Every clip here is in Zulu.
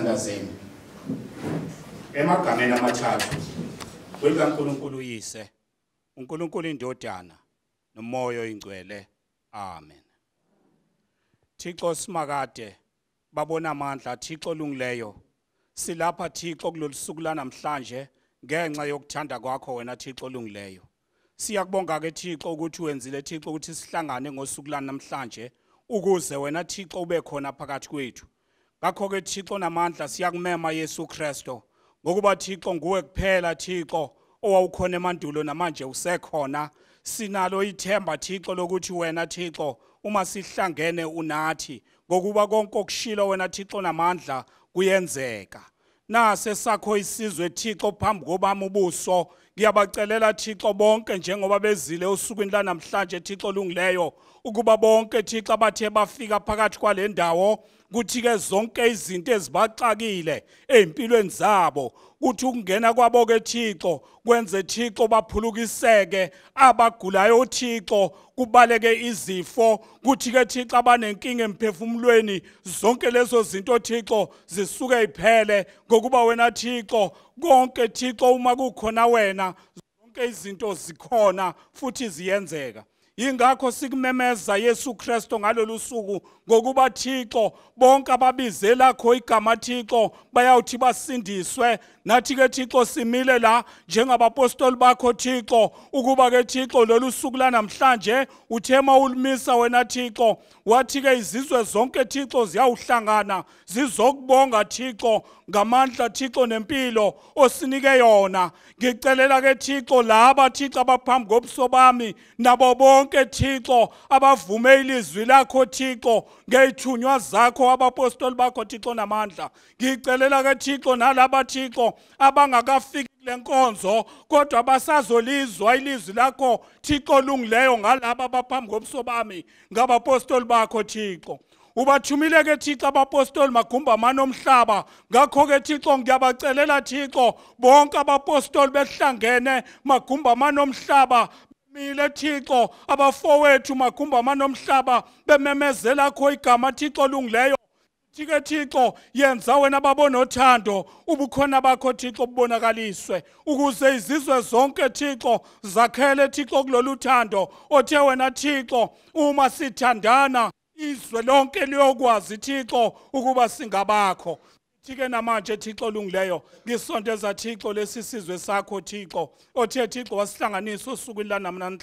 sikuthandazeni emagameni amathathu welikaNkulunkulu uyise uNkulunkulu indodana nomoya oyingcwele amen. Thixo simakade babona amandla Thixo olungileyo silapha Thixo kulolusuku lanamhlanje ngenxa yokuthanda kwakho wena Thixo olungileyo. Siyakubonga ke Thixo ukuthi wenzile Thixo ukuthi sihlangane ngosuku lanamhlanje ukuze wena Thixo ube khona phakathi kwethu. Ngakho ke Thixo namandla siyakumema Yesu Kristo ngokuba Thixo nguwe kuphela Thixo owawukhona emandulo namanje usekhona. Sinalo ithemba Thixo lokuthi wena Thixo uma sihlangene unathi ngokuba konke okushilo wena Thixo namandla kuyenzeka. Nase sakho isizwe Thixo phambi kobami ubuso ngiyabacelela Thixo bonke njengoba bezile usukwini lanamhlanje Thixo olungileyo ukuba bonke Thixo abathe bafika phakathi kwale ndawo kuthi ke zonke izinto ezibaxakile empilweni zabo kuthi ukungena kwabo ke Thixo kwenze Thixo baphulukiseke abagulayo Thixo kubaleke izifo kuthi ke Thixo abanenkinga emphefumulweni zonke lezo zinto Thixo zisuke iphele ngokuba wena Thixo konke Thixo uma kukhona wena zonke izinto zikhona futhi ziyenzeka. Ingakho sikumemeza Yesu Kristo ngalolu suku ngokuba Thixo bonke ababizela lakho igama Thixo bayawuthi basindiswe. Nathi ke Thixo simile la njengabapostoli bakho Thixo ukuba ke Thixo lolu suku lanamhlanje uthema ulimisa wena Thixo wathi ke izizwe zonke Thixo ziyawuhlangana zizokubonga Thixo ngamandla Thixo nempilo osinike yona. Ngicelela ke Thixo laba Thixo abaphambi kobuso bami nabo bonke Thixo abavume ilizwi lakho Thixo ngeyithunywa zakho abapostoli bakho Thixo namandla. Ngicelela ke Thixo nalaba Thixo abangakafiki lenkonzo kodwa basazolizwa ilizwi lakho Thixo olungileyo ngalabo abaphambi kobuso bami ngabapostoli bakho Thixo. Ubathumile ke Thixo abapostoli magumba manomhlaba. Ngakho ke Thixo ngiyabacelela Thixo bonke abapostoli behlangene magumba manomhlaba mile Thixo abafowethu magumba manomhlaba bememezela kho igama Thixo olungileyo. Thike Thixo yenza wena babona uthando ubukhona bakho Thixo bubonakaliswe ukuze izizwe zonke Thixo zakhele Thixo kulolu thando othe wena Thixo uma sithandana izwe lonke liyokwazi Thixo ukuba singabakho. Thike namanje Thixo olungileyo ngisondeza Thixo lesi sizwe sakho Thixo othe Thixo wasihlanganisa usukwini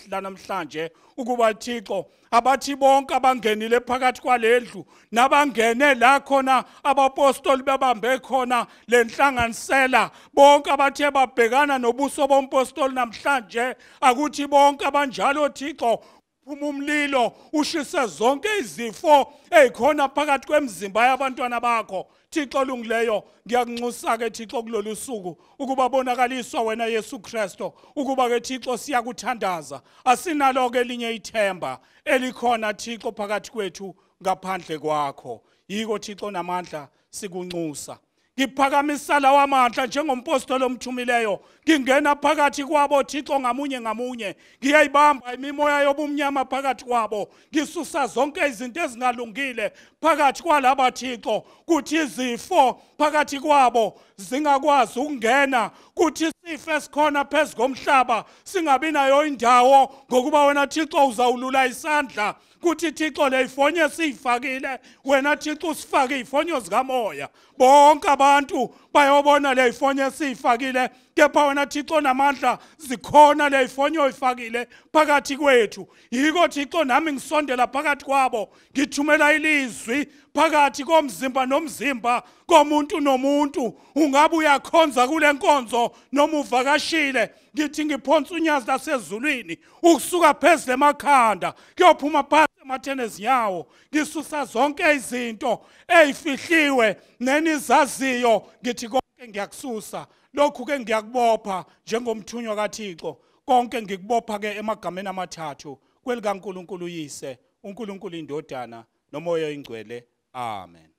lanamhlanje ukuba Thixo abathi bonke abangenile phakathi kwalendlu nabangene la khona abapostoli bebambe khona lenhlanganisela bonke abathe babhekana nobuso bompostoli namhlanje akuthi bonke abanjalo Thixo phuma umlilo ushise zonke izifo ezikhona phakathi kwemizimba yabantwana bakho Thixo olungileyo. Ngiyakunxusa ke Thixo kulolu suku ukuba bonakaliswa wena Yesu Kristo ukuba ke Thixo siyakuthandaza asinalo ke elinye ithemba elikhona Thixo phakathi kwethu ngaphandle kwakho. Yiko Thixo namandla sikunxusa. Ngiphakamisa lawa amandla njengompostoli omthumileyo ngingena phakathi kwabo Thixo ngamunye ngamunye ngiyayibamba imimoya yobumnyama phakathi kwabo ngisusa zonke izinto ezingalungile phakathi kwalaba Thixo kuthi izifo phakathi kwabo zingakwazi ukungena kuthi isifo esikhona phezulu komhlaba singabi nayo indawo ngokuba wena Thixo uzawulula isandla kuthi Thixo le ifonyo siyifakile wena Thixo usifake ifonyo zikamoya bonke abantu bayobona le ifonyo siyifakile kepha wena Thixo namandla zikhona le ifonyo oyifakile phakathi kwethu. Yiko Thixo nami ngisondela phakathi kwabo ngithumela ilizwi phakathi komzimba nomzimba komuntu nomuntu ungabe uyakhonza kule nkonzo noma uvakashile ngithi ngiphonsa unyazi lasezulwini ukusuka phezulu emakhanda kuyophuma phansi ematheni ezinyawo ngisusa zonke izinto ezifihliwe nenizaziyo ngithi konke ngiyakususa lokhu ke ngiyakubopha njengomthunywa kaThixo konke ngikubopha ke emagameni amathathu kwelikaNkulunkulu uyise uNkulunkulu indodana nomoya oyingcwele amen.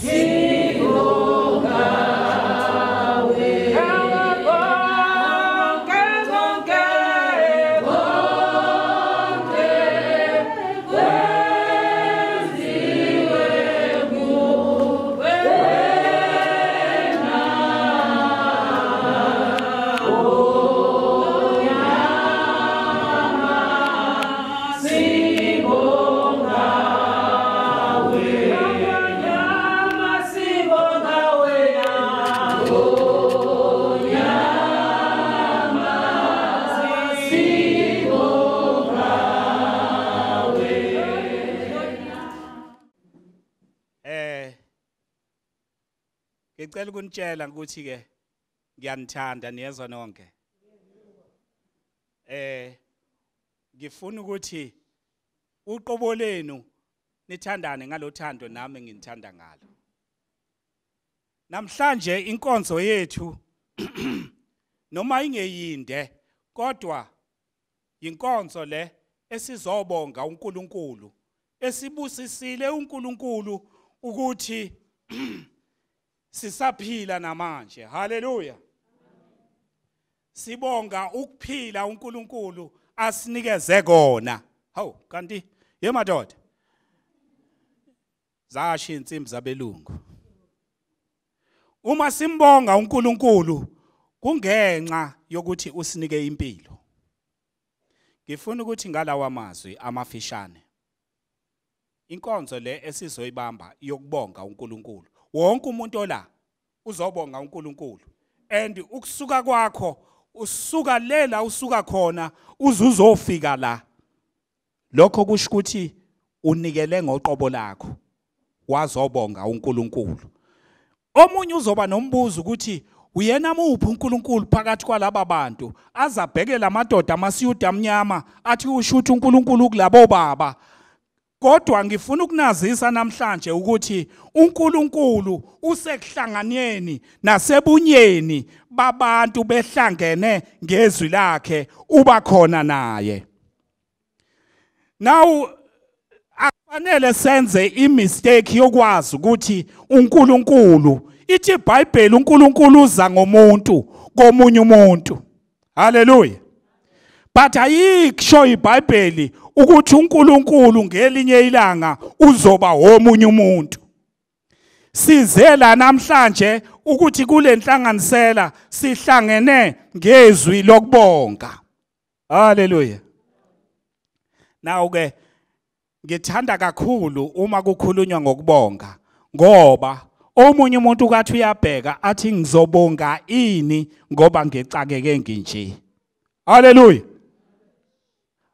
Sing Ngicela ukunitshela ukuthi ke ngiyanithanda niyezwa nonke. Ngifuna ukuthi uqobo lenu nithandane ngalothando nami nginithanda ngalo. Namhlanje inkonzo yethu noma ingeyinde kodwa inkonzo le esizobonga uNkulunkulu esibusisile uNkulunkulu ukuthi sisaphila namanje. Haleluya. Sibonga ukuphila uNkulunkulu asinikeze kona. Hawu kanti yemadoda zasho insimbi zabelungu. Uma simbonga uNkulunkulu kungenxa yokuthi usinike impilo. Ngifuna ukuthi ngalawa amazwi amafishane inkonzo le esizoyibamba yokubonga uNkulunkulu. Wonke umuntu ola uzobonga uNkulunkulu and ukusuka kwakho usuka lela usuka khona uzuzofika la. Lokho kusho ukuthi unikele ngoqobo lakho wazobonga uNkulunkulu. Omunye uzoba nombuzo ukuthi uyena muphi uNkulunkulu phakathi kwalaba bantu azabhekela amadoda amasiyuda amnyama athi ushuthi uNkulunkulu kulabo baba. Kodwa ngifuna ukunazisa namhlanje ukuthi uNkulunkulu usekuhlanganeni nasebunyeni babantu behlangene ngezwi lakhe uba khona naye. Now akufanele senze imistake yokwazi ukuthi uNkulunkulu ithi iBhayibheli uNkulunkulu uza ngomuntu komunye umuntu. Haleluya. But ayikho iBhayibheli ukuthi uNkulunkulu ngelinye ilanga uzoba womunye umuntu. Sizela namhlanje ukuthi kule nhlanganisela sihlangene ngezwi lokubonga. Haleluya. Now ke ngithanda kakhulu uma kukhulunywa ngokubonga ngoba omunye umuntu kathi uyabheka athi ngizobonga ini ngoba ngicakeke nginje. Haleluya.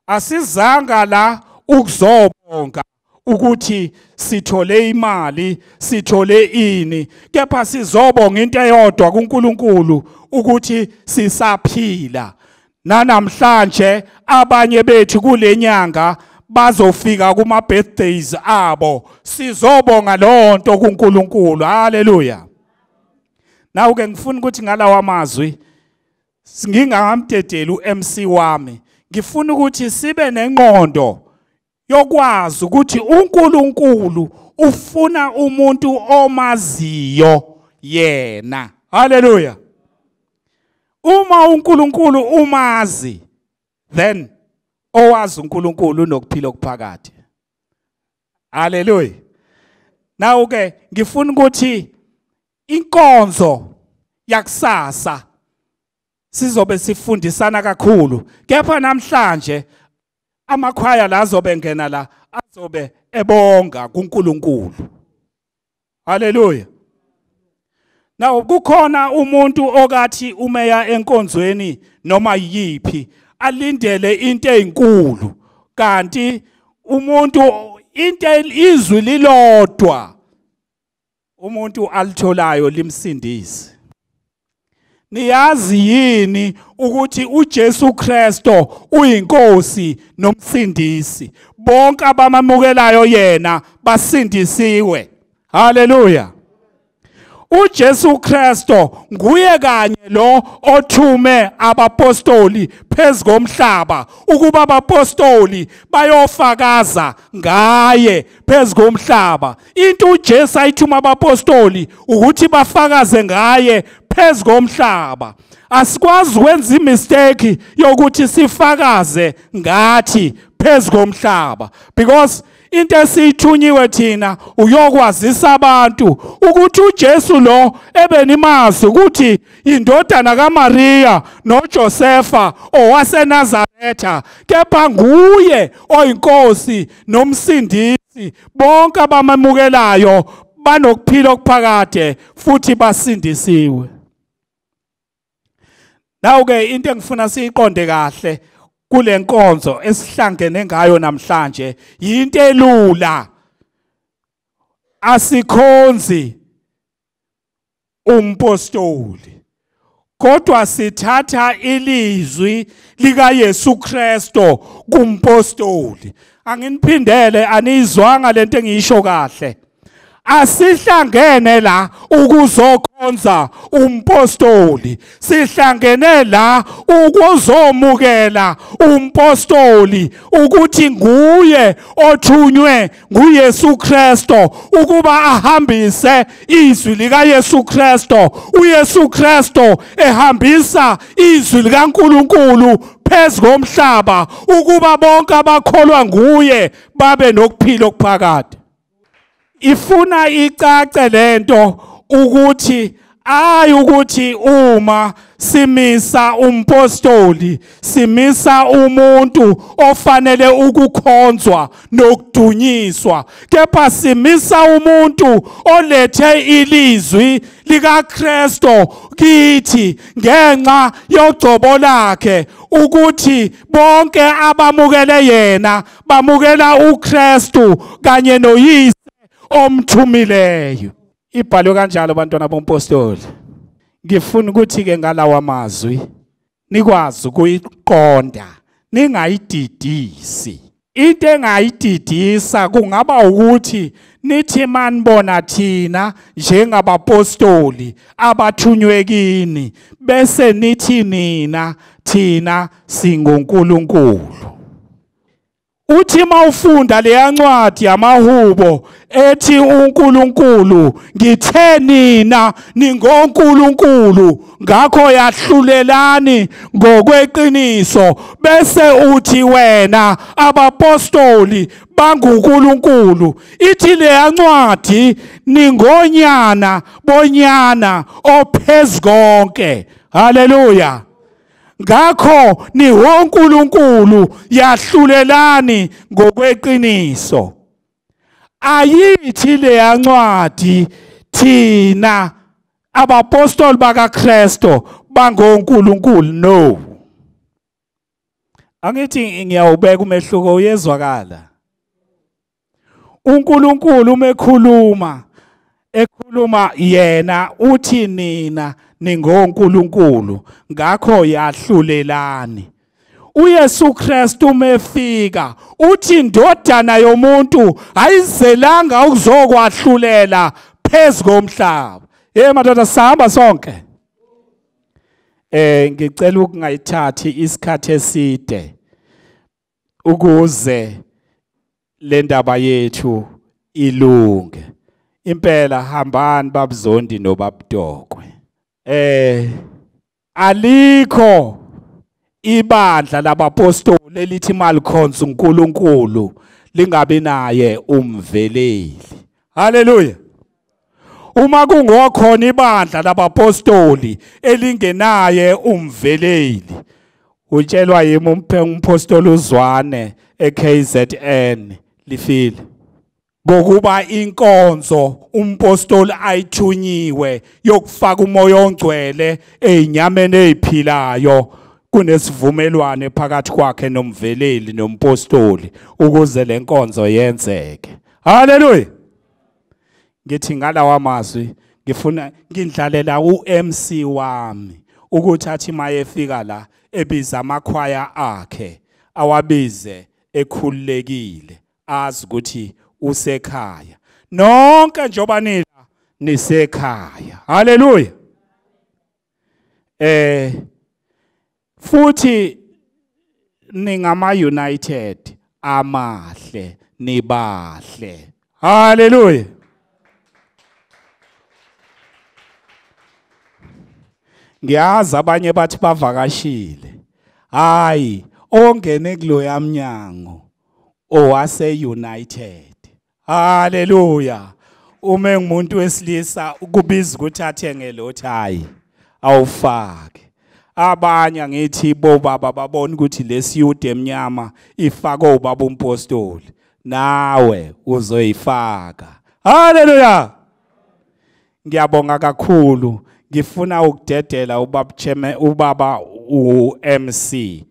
Asizanga la ukuzobonga ukuthi sithole imali, sithole ini, kepha sizobonga into eyodwa kuNkulunkulu ukuthi sisaphila. Namhlanje abanye bethu kulenyanga bazofika kuma birthdays abo. Sizobonga lonto kuNkulunkulu. Haleluya. Nawu ke ngifuna ukuthi ngalawa amazwi ngingamdedeli uMC wami. Ngifuna ukuthi sibe nengqondo yokwazi ukuthi uNkulunkulu ufuna umuntu omaziyo yena. Haleluya. Uma uNkulunkulu umazi then owazi uNkulunkulu unokuphila okuphakade. Haleluya. Nawu ke ngifuna ukuthi inkonzo yakusasa sizobe sifundisana kakhulu. Kepha namhlanje amakhwaya la azobe ngena la azobe ebonga kuNkulunkulu. Haleluya. Now kukhona umuntu okathi umeya enkonzweni noma yipi alindele into ezinkulu kanti umuntu into izwi lilodwa umuntu alitholayo limsindise. Niyazi yini ukuthi uJesu Kristo uyinkosi nomsindisi? Bonke abamamukelayo yena basindisiwe. Haleluya. uJesu Kristo nguye kanye lo othume abapostoli phezkomhlaba ukuba abapostoli bayofakaza ngaye phezkomhlaba. Into uJesu ayithuma abapostoli ukuthi bafakaze ngaye phezkomhlaba. Asikwazi ukwenza imistake yokuthi sifakaze ngathi phezkomhlaba because into esithunyiwe thina uyokwazisa abantu ukuthi uJesu lo ebenimazi ukuthi indodana kaMaria noJosefa owaseNazaretha kepha nguye oyinkosi nomsindisi. Bonke abamamukelayo banokuphila okuphakade futhi basindisiwe. Nawu ke into engifuna siyiqonde kahle kule nkonzo esihlangene ngayo namhlanje into elula. Asikhonzi umpostoli, kodwa sithatha ilizwi lika Yesu Kristo kumpostoli. Anginiphindele anizwanga lento engiyisho kahle. Asihlangene la ukuzokhonza umpostoli, sihlangene la ukuzomukela umpostoli ukuthi nguye othunywe nguYesu Kristo ukuba ahambise izwi lika Yesu Kristo. uYesu Kristo ehambisa izwi likaNkulunkulu phezu komhlaba ukuba bonke abakholwa nguye babe nokuphila okuphakade. Ifuna icace lento ukuthi ukuthi uma simisa umpostoli simisa umuntu ofanele ukukhonzwa nokudunyiswa, kepha simisa umuntu olethe ilizwi lika Kristo kithi ngenxa yogcobo lakhe ukuthi bonke abamukele yena bamukela uKristu kanye noYise omthumileyo. Ibhalwe kanjalo bantwana bompostoli. Ngifuna ukuthi ke ngalawa mazwi nikwazi ukuyiqonda, ningayididisi. Into engayididisa kungaba ukuthi nithi manibona thina njengabapostoli abathunywe kini bese nithi thina singuNkulunkulu. Uthi mawufunda leya ncwadi yamahubo ethi uNkulunkulu ngithe nina ningoNkulunkulu ngakho yahlulelani ngokweqiniso, bese uthi wena abapostoli banguNkulunkulu. Ithi leya ncwadi ningonyana bonyana ophezulu konke. Haleluya. Ngakho ni wonkulunkulu yahlulelani ngokweqiniso. Ayithi le yancwadi thina abapostoli bakaKristo bangonkulunkulu, no. Angithi ngiyawubeka umehluko uyezwakala. uNkulunkulu ekhuluma yena uthi nina ningonkulunkulu ngakho yahlulelani. uYesu Kristu mefika uthi indodana yomuntu ayizelanga ukuzokwahlulela phezu komhlaba. Madoda sahamba sonke. Ngicela ukungayithathi isikhathi eside ukuze le ndaba yethu ilunge. Impela hambani babuzondi nobabudokwe. Alikho ibandla labapostoli elithi malikhonza uNkulunkulu lingabe naye umveleli. Haleluya. Uma kungokhona ibandla labapostoli elingenaye umveleli, utshelwa yimi umpostoli uZwane eKZN lifile ngokuba inkonzo umpostoli ayithunyiwe yokufaka umoya ongcwele ezinyameni eziphilayo kunesivumelwano phakathi kwakhe nomveleli nompostoli ukuze le nkonzo yenzeke. Haleluya. Ngithi ngalawa mazwi ngifuna ngindlalela uMC wami ukuthi athi mayefika la ebiza amakhwaya akhe awabize ekhululekile azi ukuthi usekhaya. Nonke njoba nina nisekhaya. Haleluya. Futhi ningama united amahle nibahle. Haleluya. Ngiyazi abanye bathi bavakashile. Hayi, ongene kulo yamnyango owase united. Haleluya. Uma ngumuntu wesilisa ukubiza ukuthi athenge lotho hayi awufake. Abanye ngithi bobaba babona ukuthi lesiyude emnyama ifaka obaba umpostoli, nawe uzoyifaka. Haleluya. Ngiyabonga kakhulu. Ngifuna ukudedela ubaba uMC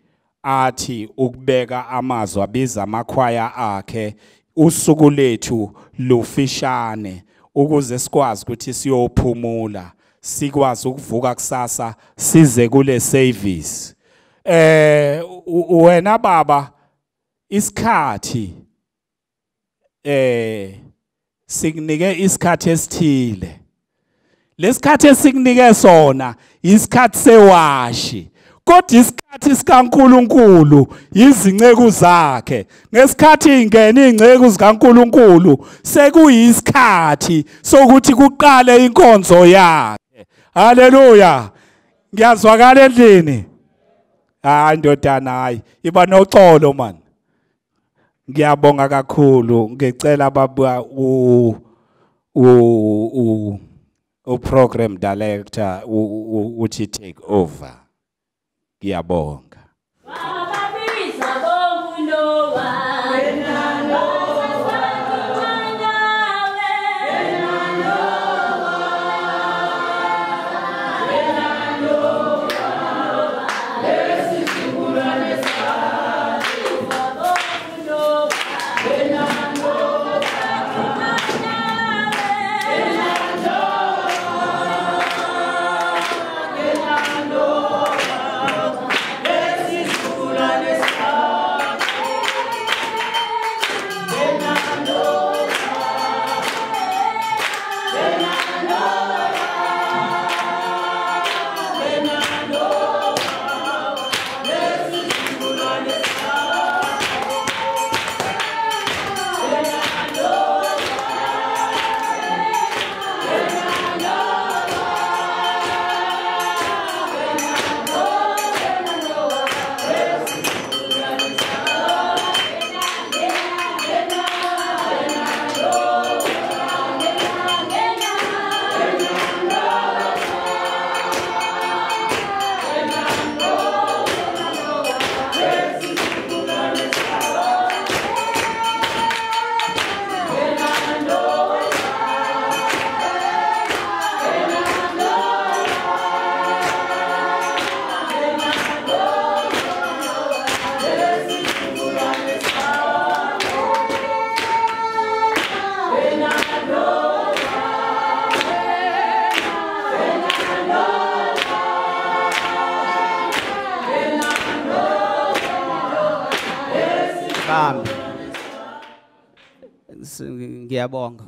athi ukubeka amazwi abiza amakhwaya akhe. Usuku lethu lufishane ukuze sikwazi ukuthi siyophumula sikwazi ukuvuka kusasa size kule service. Wena baba isikhathi sikunike isikhathi esithile. Lesikhathi esikunike sona isikhathi sewashi. Kodwa isikhathi sikaNkulunkulu izinceku zakhe. Ngesikhathi ingena ingceku zikaNkulunkulu sekuyisikhathi sokuthi kuqale inkonzo yakhe. Haleluya. Ngiyazwakala endlini. Hayi ndodana hayi iba noxolo man. Ngiyabonga kakhulu ngicela baba program director uthi take over. Ngiyabonga.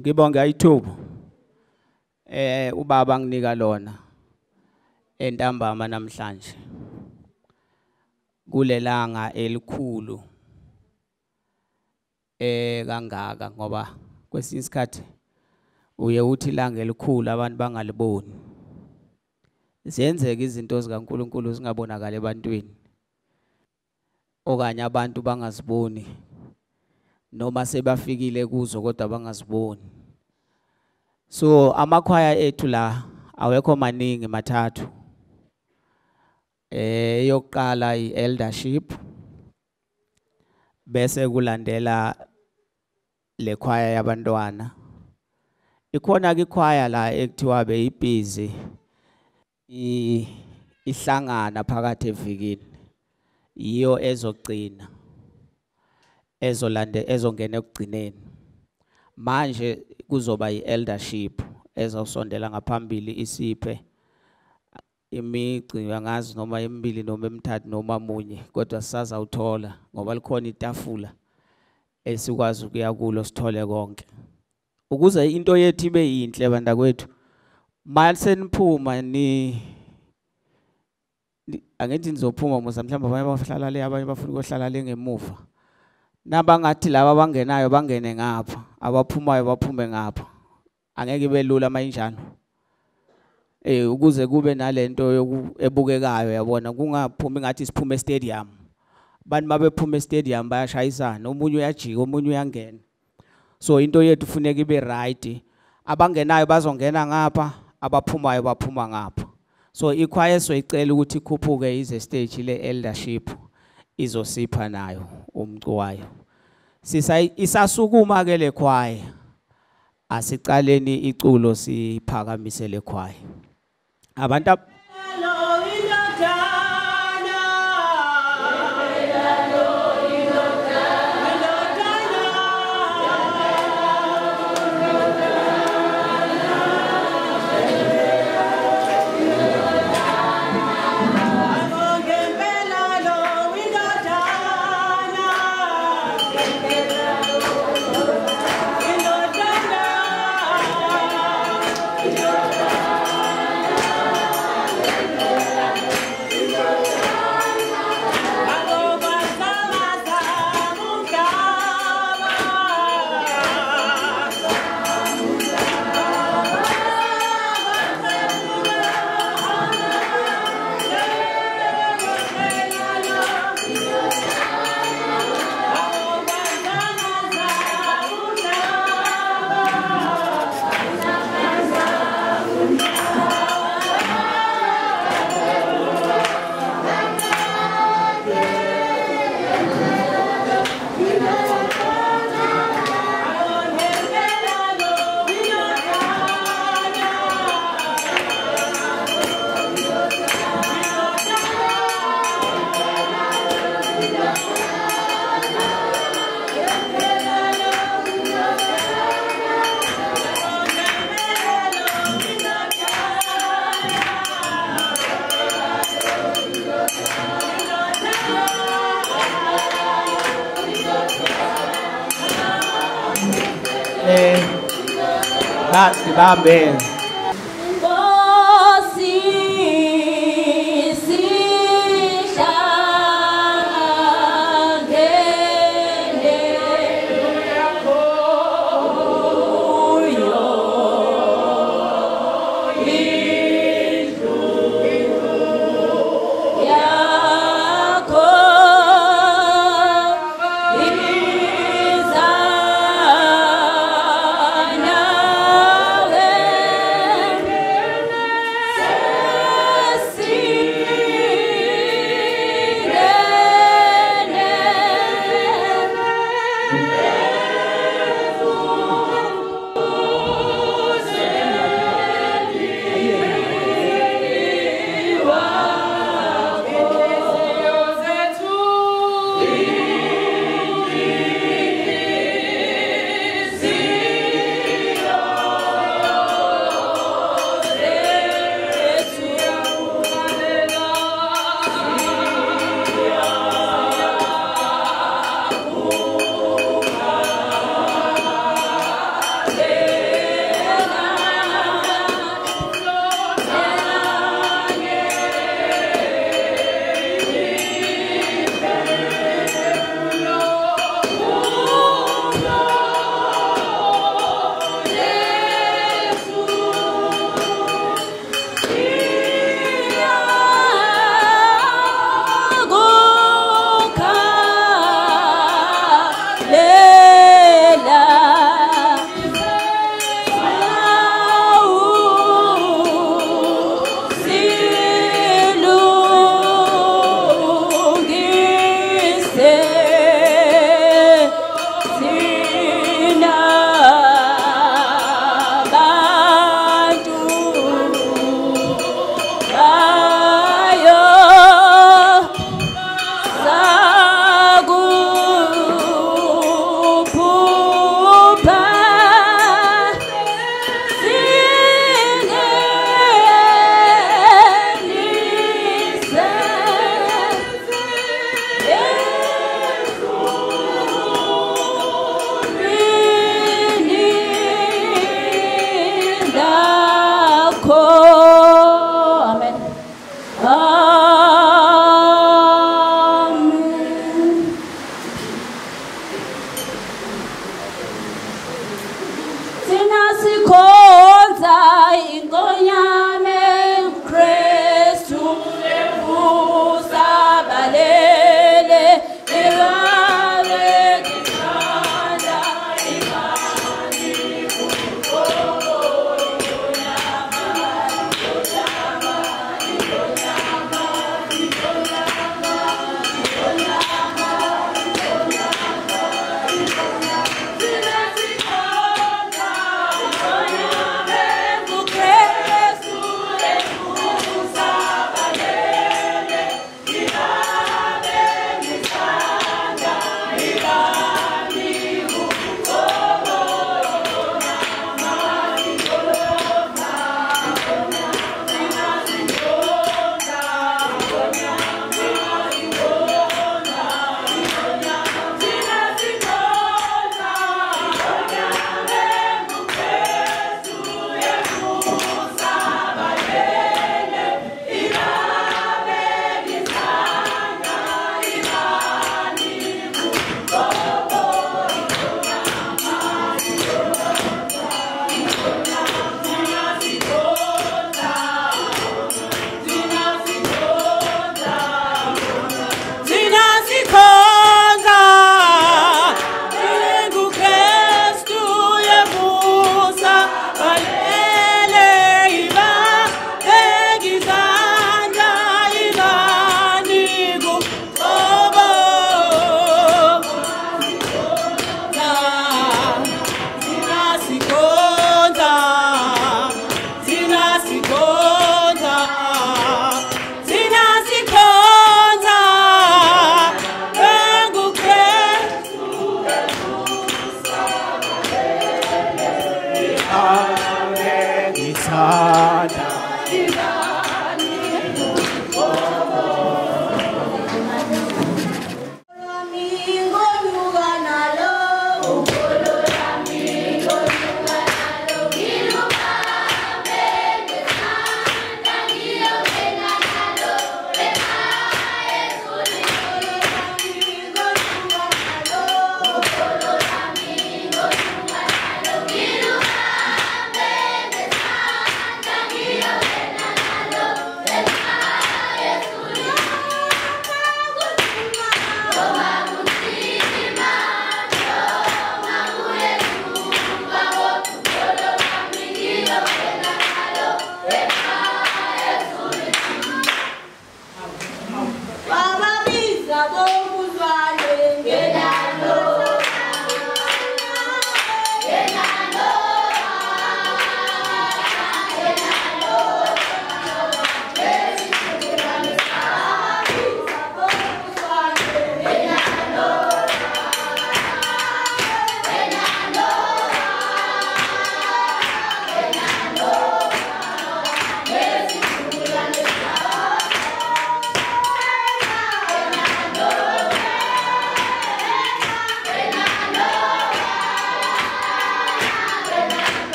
Ngibonga ithuba ubaba nginika lona entambama namhlanje kulelanga elikhulu kangaka ngoba kwesinye isikhathi uye uthi ilanga elikhulu abantu bangaliboni ziyenzeka izinto zikaNkuluNkulu zingabonakala ebantwini okanye abantu bangaziboni noma sebafikile kuzo kodwa bangaziboni. So amakhwaya ethu la awekho maningi mathathu. Yokuqala ieldership bese kulandela le khwaya yabantwana. Ikhona ke ikhwaya la ekuthiwa beyibhizi ihlangana phakathi evikini. Iyo ezogcina ezongena ekugcineni. Manje kuzoba ieldership ezosondela ngaphambili isiphe imigci yangazi noma emibili noma emithathu noma munye kodwa sisaza uthola ngoba likhona itafula esikwazi ukuya kulo sithole konke. Ukuze into yethu ibe yinhle bantakwethu mase niphuma angithi nizophuma mhlawumbe abanye bahlala le abanye bafuna ukuhlala le ngemuva. Nabangathi laba bangenayo bangene ngapha abaphumayo baphume ngapha angeke belula mayinjalo ukuze kube nalento ebukekayo yabona kungaphumi ngathi siphume stadium abantu mabephuma stadium bayashayisana omunye uyajika omunye uyangena. So into yethu kufuneka ibe right abangenayo bazongena ngapha abaphumayo baphuma ngapha. So ikhwaya soyicela ukuthi ikhuphuke ize stage le eldership izosipha nayo umcuwayo. Isasukuma ke le khwaya asicaleni iculo siphakamise le khwaya. Abantu Amen.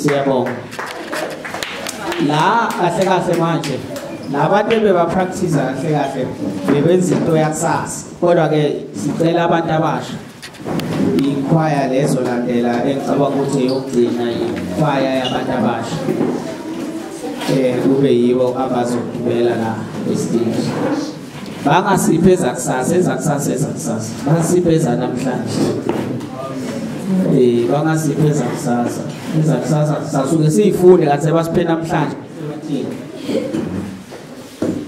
Siyabonga. La kahle kahle manje labantu bebapractice kahle kahle bebenza into yakusasa. Kodwa ke sicela abantu abasha ikhwaya lezo landela engicabanga ukuthi yokugcina ikhwaya yabantu abasha. Kube yibo abazogibela la estage. Bangasiphe ezakusasa. Basiphe namhlanje. Bangasiphe ezakusasa. Ezakusasa sasuke siyifunde kathi basiphe namhlanje.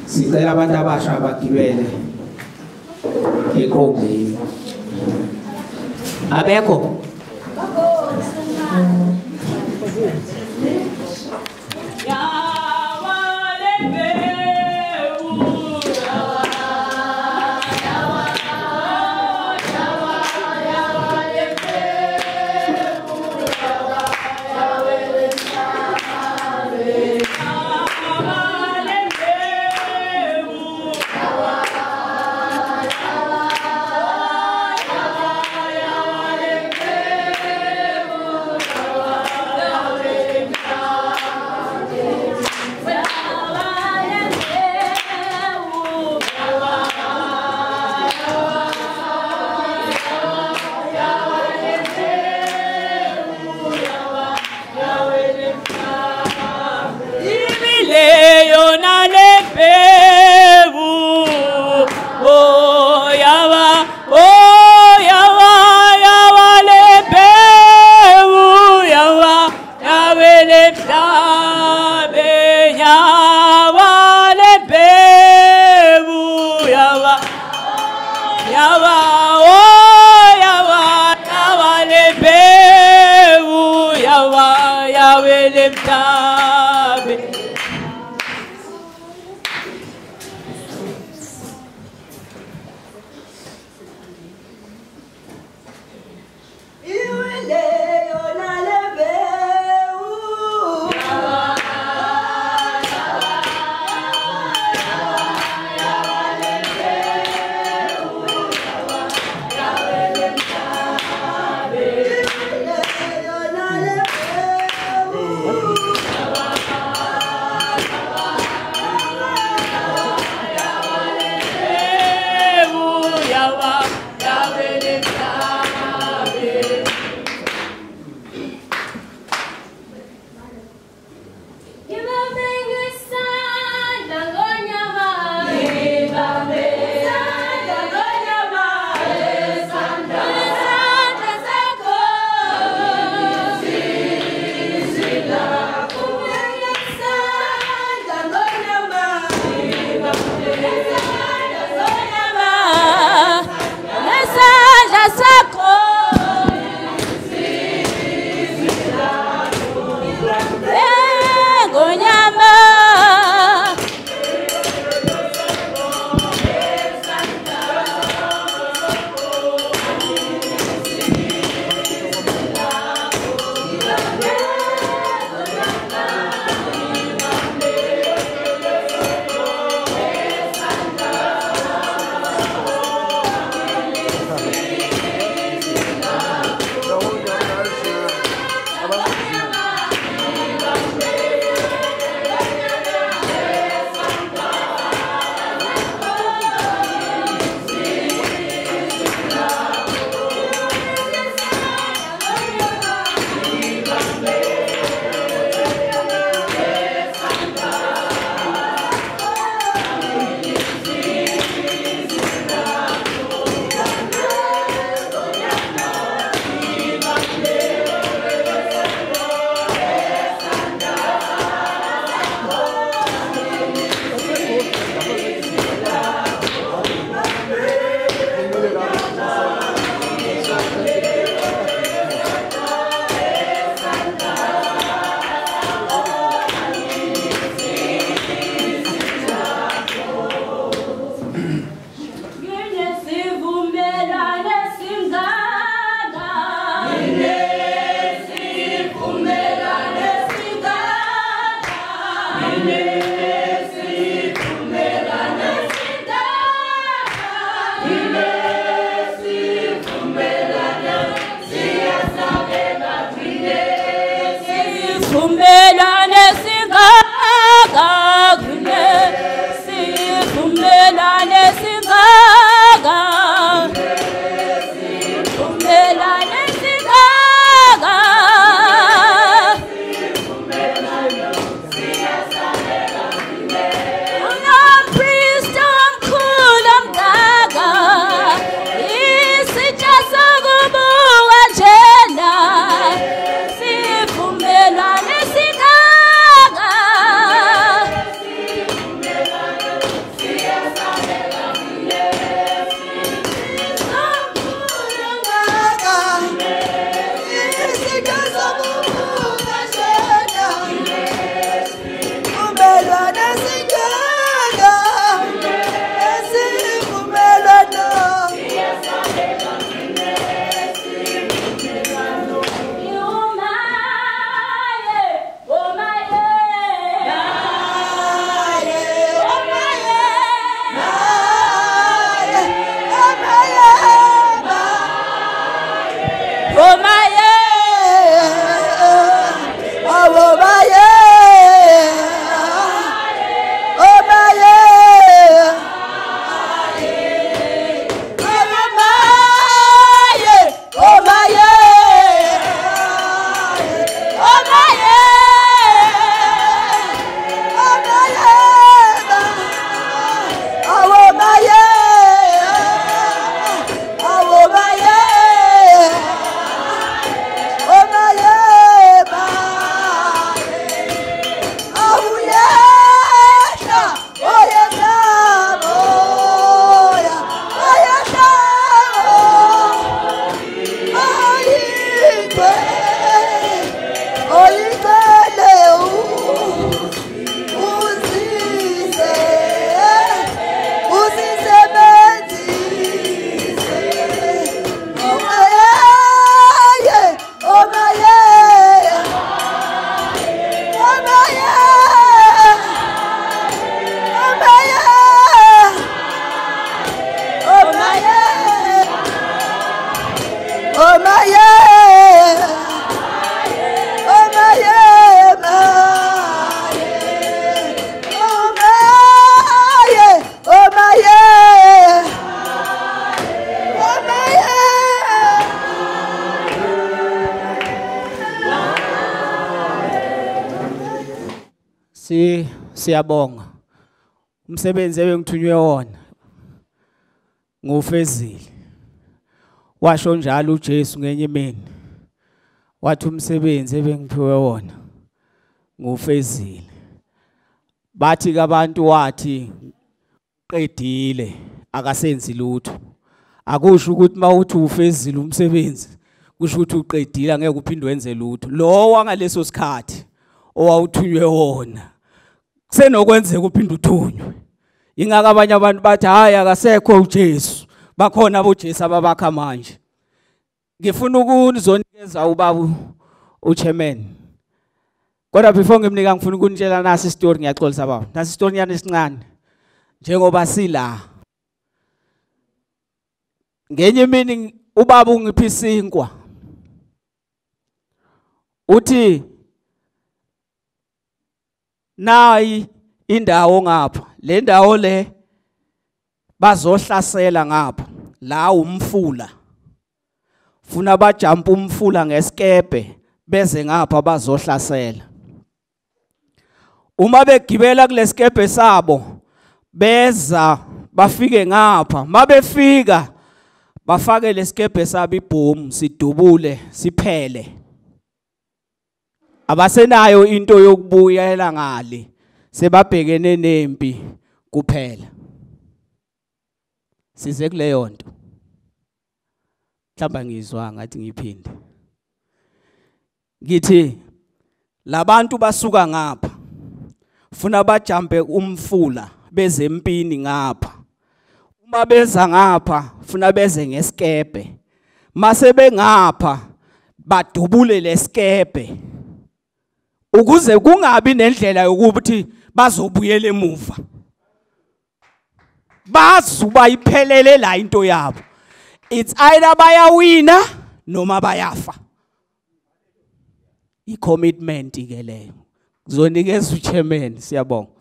Sicela abantu abasha abagibele ekhongeni. Abekho? Siyabonga. Umsebenzi ebengithunywe wona ngufezile. Washo njalo uJesu ngenye imini. Wathi umsebenzi ebengiphiwe wona ngufezile. Bathi kabantu wathi qedile akasenzi lutho. Akusho ukuthi mawuthi ufezile umsebenzi kusho ukuthi uqedile angeke uphinde wenze lutho. Lo wangaleso sikhathi owawuthunywe wona kusenokwenzeka uphinde uthunywe. Ingaka abanye abantu bathi hayi akasekho uJesu. Bakhona aboJesu ababakha manje. Ngifuna ukuzonikeza ubaba uchairman. Kodwa before ngimnika ngifuna ukunitshela nasi story ngiyaxolisa baba. Nasi story yana esincane. Njengoba sila. Ngenye imini ubaba ungipha isinkwa. Uthi nayi indawo ngapha. Le ndawo le bazohlasela ngapha. La umfula. Funa bajump umfula ngesikebe beze ngapha bazohlasela. Uma begibela kulesikebe sabo beza bafike ngapha. Mabefika bafake lesikebe sabo ibhomu sidubule siphele. Abasenayo into yokubuyela ngale. Sebabhekene nempi kuphela. Size kuleyo nto. Mhlamba ngizwa ngathi ngiphinde. Ngithi labantu basuka ngapha. Funa bajampe umfula beze empini ngapha. Uma beza ngapha funa beze ngesikebe. Mase bengapha badubule lesikebe. Ukuze kungabi nendlela yokuthi bazobuyela emuva. Bazuba iphelele la into yabo. It's either bayawina noma bayafa. I-commitment ke leyo. Kuzonikeza uchairman siyabonga.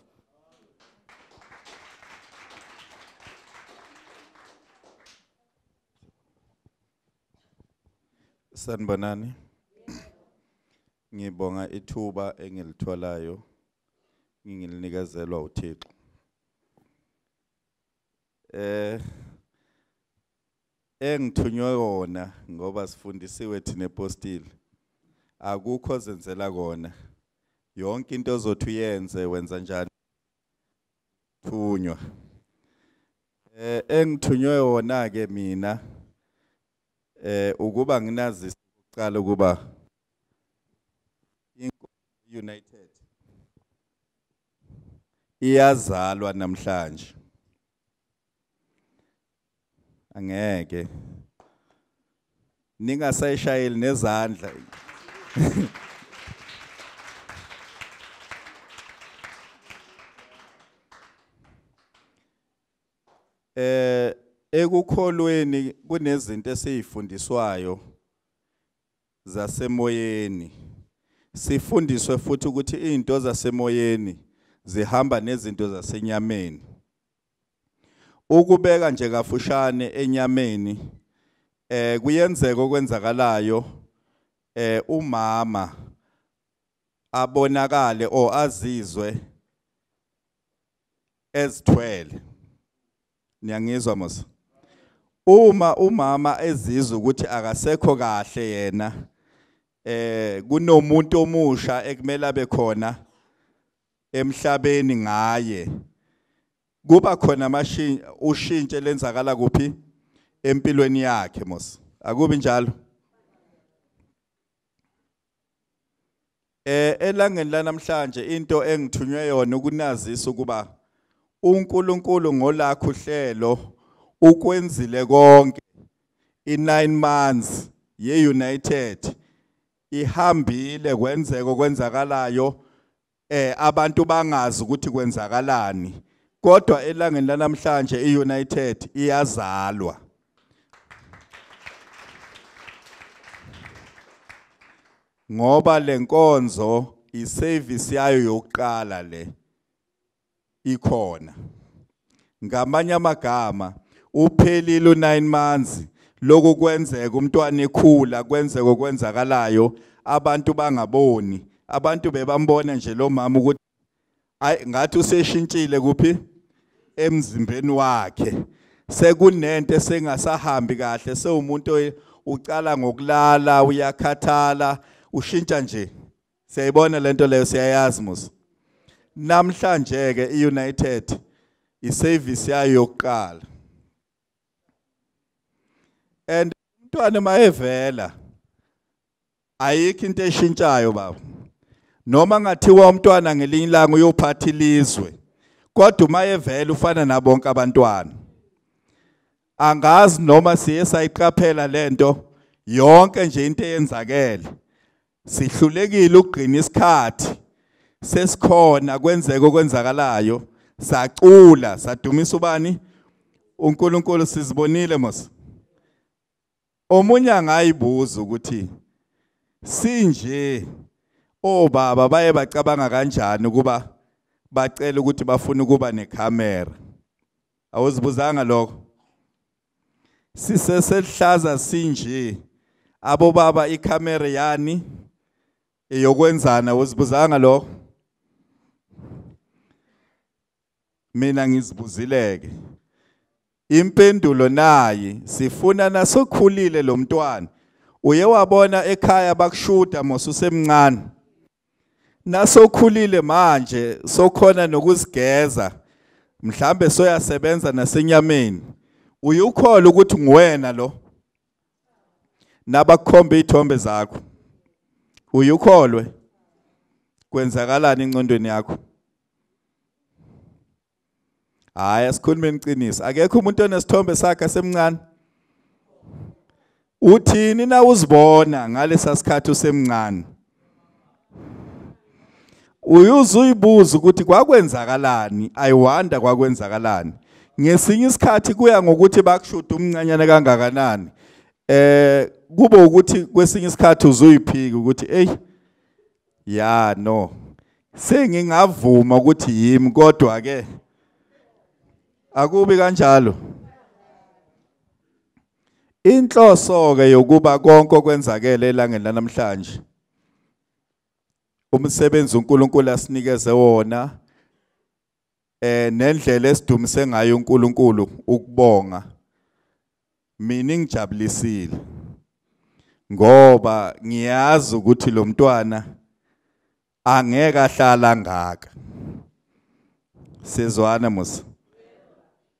Sanibonani. Ngibonga ithuba engilitholayo ngingilinikezela uThixo. Engithunywe wona ngoba sifundisiwe thina epostile. Akukho zenzela kona. Yonke into ozothi uyenze wenza njani? Thunywa. Engithunywe wona ke mina ukuba nginazi ukuqala ukuba United iyazalwa namhlanje. Angeke ningasayishayeli nezandla. Ekukholweni kunezinto esizifundiswayo zasemoyeni. Sifundiswe futhi ukuthi izinto zasemoyeni zihamba nezinto zasenyameni. Ukubeka nje kafushane enyameni kuyenzeka okwenzakalayo umama abonakale o azizwe ezithwele. Niyangizwa mos? Uma umama ezizwe ukuthi akasekho kahle yena kunomuntu omusha ekumele abe khona emhlabeni ngaye. Kuba khona ushintsho lenzakala kuphi empilweni yakhe mos. Akubi njalo? Elangeni lanamhlanje into engithunywe yona ukunazisa ukuba uNkulunkulu ngolakho uhlelo ukwenzile konke. I9 months ye-United ihambile kwenzeka okwenzakalayo abantu bangazi ukuthi kwenzakalani. Kodwa elangeni lanamhlanje i-United iyazalwa. Ngoba lenkonzo iservice yayo yokuqala le ikhona. Ngamanye amagama uphelile u9 months lokho kwenzeka umntwana ekhula kwenzeka okwenzakalayo abantu bangaboni. Abantu bebambona nje lo mama ukuthi ngathi useshintshile kuphi emzimbeni wakhe sekunento esengasahambi kahle sewumuntu ucala ngokulala uyakhathala ushintsha nje siyayibona lento leyo siyayazi musa namhlanje ke iUnited iservice yayo yokuqala and umntwana mayevela ayikho into eshintshayo baba noma ngathiwa umntwana ngelinye ilanga uyophatha ilizwe kodwa mayevela ufana nabonke abantwana angazi noma siye sayiqaphela lento yonke nje into eyenzakele sihlulekile ukugcina isikhathi sesikhona kwenzeka okwenzakalayo sacula sadumisa ubani uNkulunkulu sizibonile mos omunye angayibuza ukuthi sinje obaba baye bacabanga kanjani ukuba bacela ukuthi bafuna ukuba necamera awuzibuzanga lokho siseselihlaza sinje abo baba icamera yani eyokwenzana awuzibuzanga lokho mina ngizibuzileke impendulo nayi sifuna nasokhulile lo mntwana uye wabona ekhaya bakushuda mosusemncane nasokhulile manje sokhona nokuzigeza mhlambe soyasebenza nasenyameni uyukhola ukuthi nguwena lo nabakhomba izithombe zakho uyukholwe kwenzakalani encondweni yakho hayi asikhulumeni iqiniso akekho umuntu onesithombe sakhe semncane uthini na uzibona ngalesa sikhathi usemncane uyuzuyibuza ukuthi kwakwenzakalani ayiwanda kwakwenzakalani ngesinye isikhathi kuya ngokuthi bakushuda umncanyana kangakanani kuba ukuthi kwesinye isikhathi uzuyiphika ukuthi hey ya no sengingavuma ukuthi yimi kodwa ke akubi kanjalo inhloso ke yokuba konke okwenzakele elangeni lanamhlanje umsebenzi uNkulunkulu asinikeze wona nendlela esidumise ngayo uNkulunkulu ukubonga mina ngijabulisile ngoba ngiyazi ukuthi lo mntwana angeke ahlala ngaka sizwana musa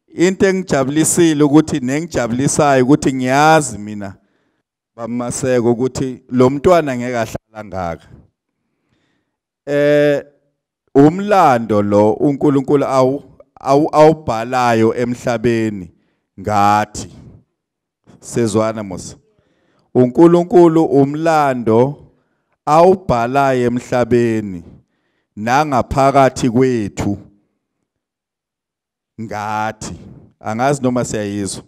into engijabulisile ukuthi nengijabulisayo ukuthi ngiyazi mina bamaseko ukuthi lo mntwana angeke ahlala ngaka umlando lo uNkulunkulu awubhalayo emhlabeni ngathi sezwana musa uNkulunkulu umlando awubhalayo emhlabeni nangaphakathi kwethu ngathi angazi noma siyayizwa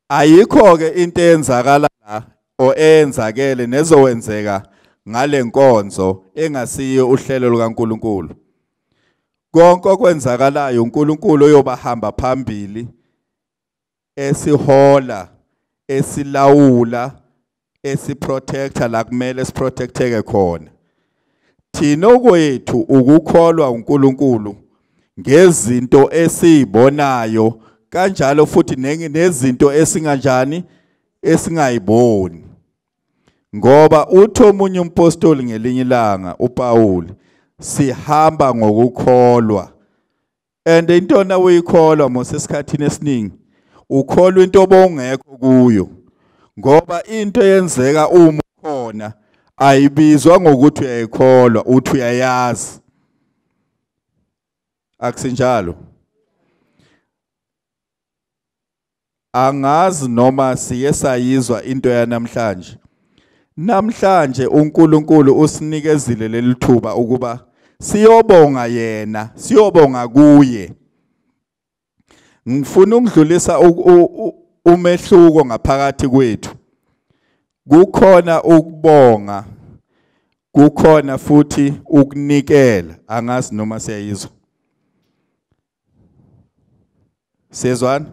ayikho ke into eyenzakala la oyenzakele nezowenzeka ngale nkonzo engasiyo uhlelo lukaNkulunkulu konke okwenzakalayo uNkulunkulu uyobahamba phambili esihola esilawula esiprotector la kumele siprotecteke khona thina okwethu ukukholwa uNkulunkulu ngezinto esizibonayo kanjalo futhi nezinto esinganjani esingayiboni ngoba uthi omunye umpostoli ngelinye ilanga uPaul sihamba ngokukholwa and into na uyikholwa mosesikhathini esiningi ukholwa into obongekho kuyo ngoba into eyenzeka uma ukhona ayibizwa ngokuthi uyayikholwa uthi uyayazi akusinjalo angazi noma siyesayizwa into yanamhlanje namhlanje uNkulunkulu usinikezile lelithuba ukuba siyobonga yena siyobonga kuye ngifuna ukudlulisa umehluko ngaphakathi kwethu kukhona ukubonga kukhona futhi ukunikela angazi noma siyayizwa sezwana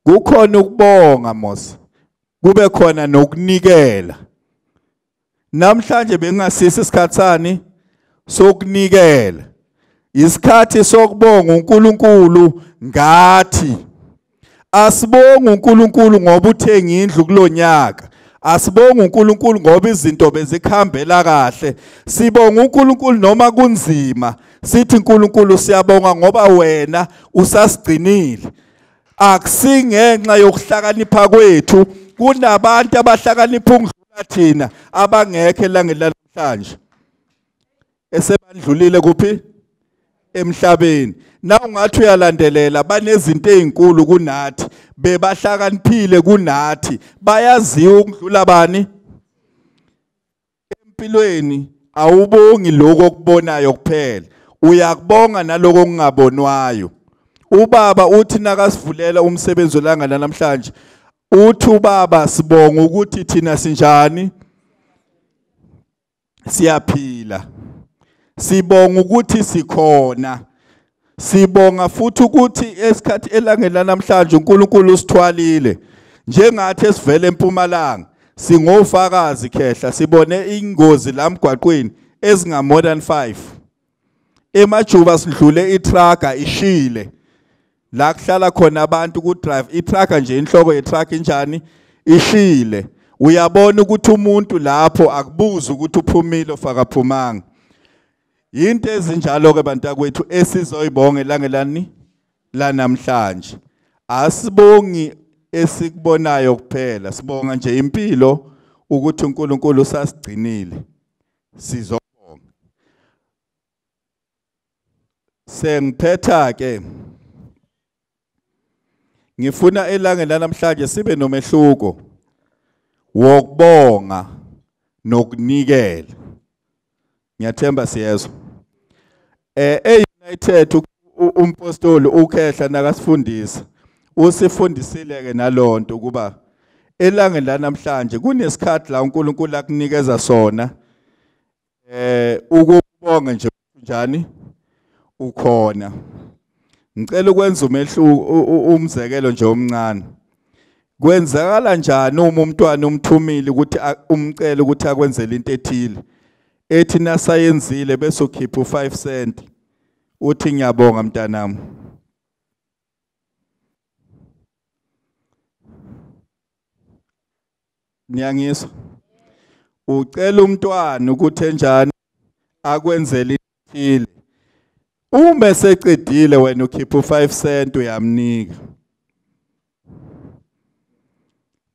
kukhona ukubonga mos kube khona nokunikela namhlanje bengasisi isikhatsani sokunikela. Isikhathi sokubonga uNkulunkulu ngathi. Asibonga uNkulunkulu ngoba uthenga indlu kulonyaka. Asibonga uNkulunkulu ngoba izinto bezikhambela kahle. Sibonga uNkulunkulu noma kunzima. Sithi uNkulunkulu siyabonga ngoba wena usasigcinile. Akusingenxa yokuhlakanipha kwethu, kunabantu abahlakanipha ukudlula thina abangekho elangeni lanamhlanje. Esebandlulile kuphi? Emhlabeni. Na ungathi uyalandelela banezinto ezinkulu kunathi, bebahlakaniphile kunathi, bayaziwa ukudlula bani? Empilweni awubongi lokho okubonayo kuphela, uyakubonga naloko okungabonwayo. Ubaba uthi nakasivulela umsebenzi olanga namhlanje, uthi ubaba sibonga ukuthi thina sinjani? Siyaphila. Sibonga ukuthi sikhona. Sibonga futhi ukuthi esikhathi elangeni lanamhlanje uNkulunkulu usithwalile. Njengathi esivele eMpumalanga, singofakazi khehla, sibone ingozi la emgwaqweni ezinga more than 5. Emajuba sidlule itraga ishile. La kuhlala khona abantu ku drive itraga nje, inhloko yetruck injani ishile. Uyabona ukuthi umuntu lapho akubuza ukuthi uphumile ofaka phumanga. Into ezinjalo ke bantakwethu esizoyibonga elangelani lanamhlanje. Asibongi esikubonayo kuphela, sibonga nje impilo ukuthi uNkulunkulu usasigcinile. Sizobonga. Sengiphetha ke ngifuna elangeni lanamhlanje sibe nomehluko wokubonga nokunikela. Ngiyathemba siyezwa. United umpostoli ukhehla nakasifundisa. Usifundisile ke nalonto kuba elangeni lanamhlanje kunesikhathi la uNkulunkulu akunikeza sona ukubonga nje njani ukhona. Ngicela ukwenza umzekelo nje omncane. Kwenzakala njani uma umntwana umthumile ukuthi umcela ukuthi akwenzele into ethile? Ethi nasayenzile bese ukhipha u5 cent. Uthi ngiyabonga mntanami. Niyangizwa? Ucela umntwana ukuthi enjani akwenzele into ethile. Uma esecedile wena ukhipha u5 cent uyamnika.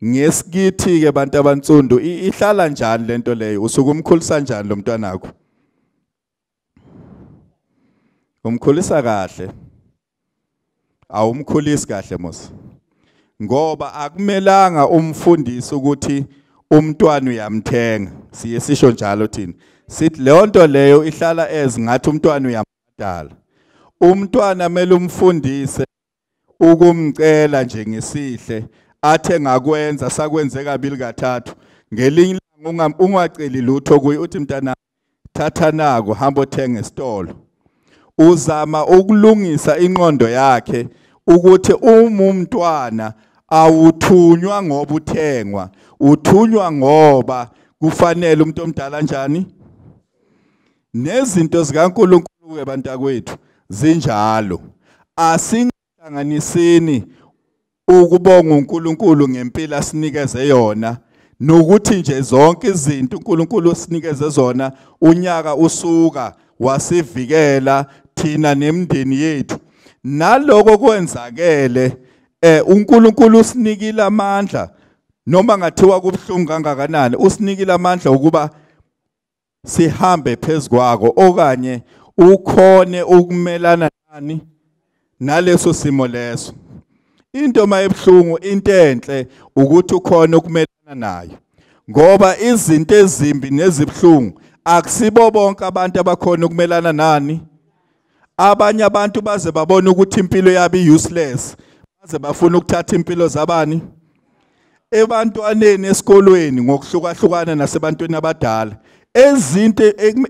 Ngesikithi ke bantu abantsundu ihlala njani lento leyo? Usuke umkhulisa njani lo mntwana wakho? Umkhulisa kahle. Awumkhulisi kahle mos. Ngoba akumelanga umfundisi ukuthi umntwana uyamthenga. Siye sisho njalo thina. Sithi le nto leyo ihlala ngathi umntwana uyamdala. Umntwana kumele umfundise ukumcela nje ngesihle. Athe ngakwenza sakwenze kabili kathathu. Ngelinye ilanga ungaceli lutho kuye uthi mntana thatha nako hamba othenga esitolo. Uzama ukulungisa inqondo yakhe ukuthi umntwana awuthunywa ngoba uthengwa, uthunywa ngoba kufanele umuntu omdala njani. Nezinto zikaNkulunkulu ke bantakwethu zinjalo. Asingahlanganiseni ukubonga uNkulunkulu ngempilo asinikeze yona nokuthi nje zonke izinto uNkulunkulu usinikeze zona unyaka usuka wasivikela thina nemndeni yethu. Naloko kwenzakele uNkulunkulu usinikile amandla noma ngathiwa kubhlungu kangakanani, usinikile amandla ukuba sihambe phezukwako okanye ukhone ukumelana nani naleso simo leso. Into mayebhlungu into enhle ukuthi ukhona ukumelana nayo. Ngoba izinto ezimbi nezibhlungu akusibo bonke abantu abakhona ukumelana nani. Abanye abantu baze babona ukuthi impilo yabo useless, baze bafuna ukuthatha impilo zabani. Ebantwaneni esikolweni ngokuhlukahlukana nasebantweni abadala. Ezinto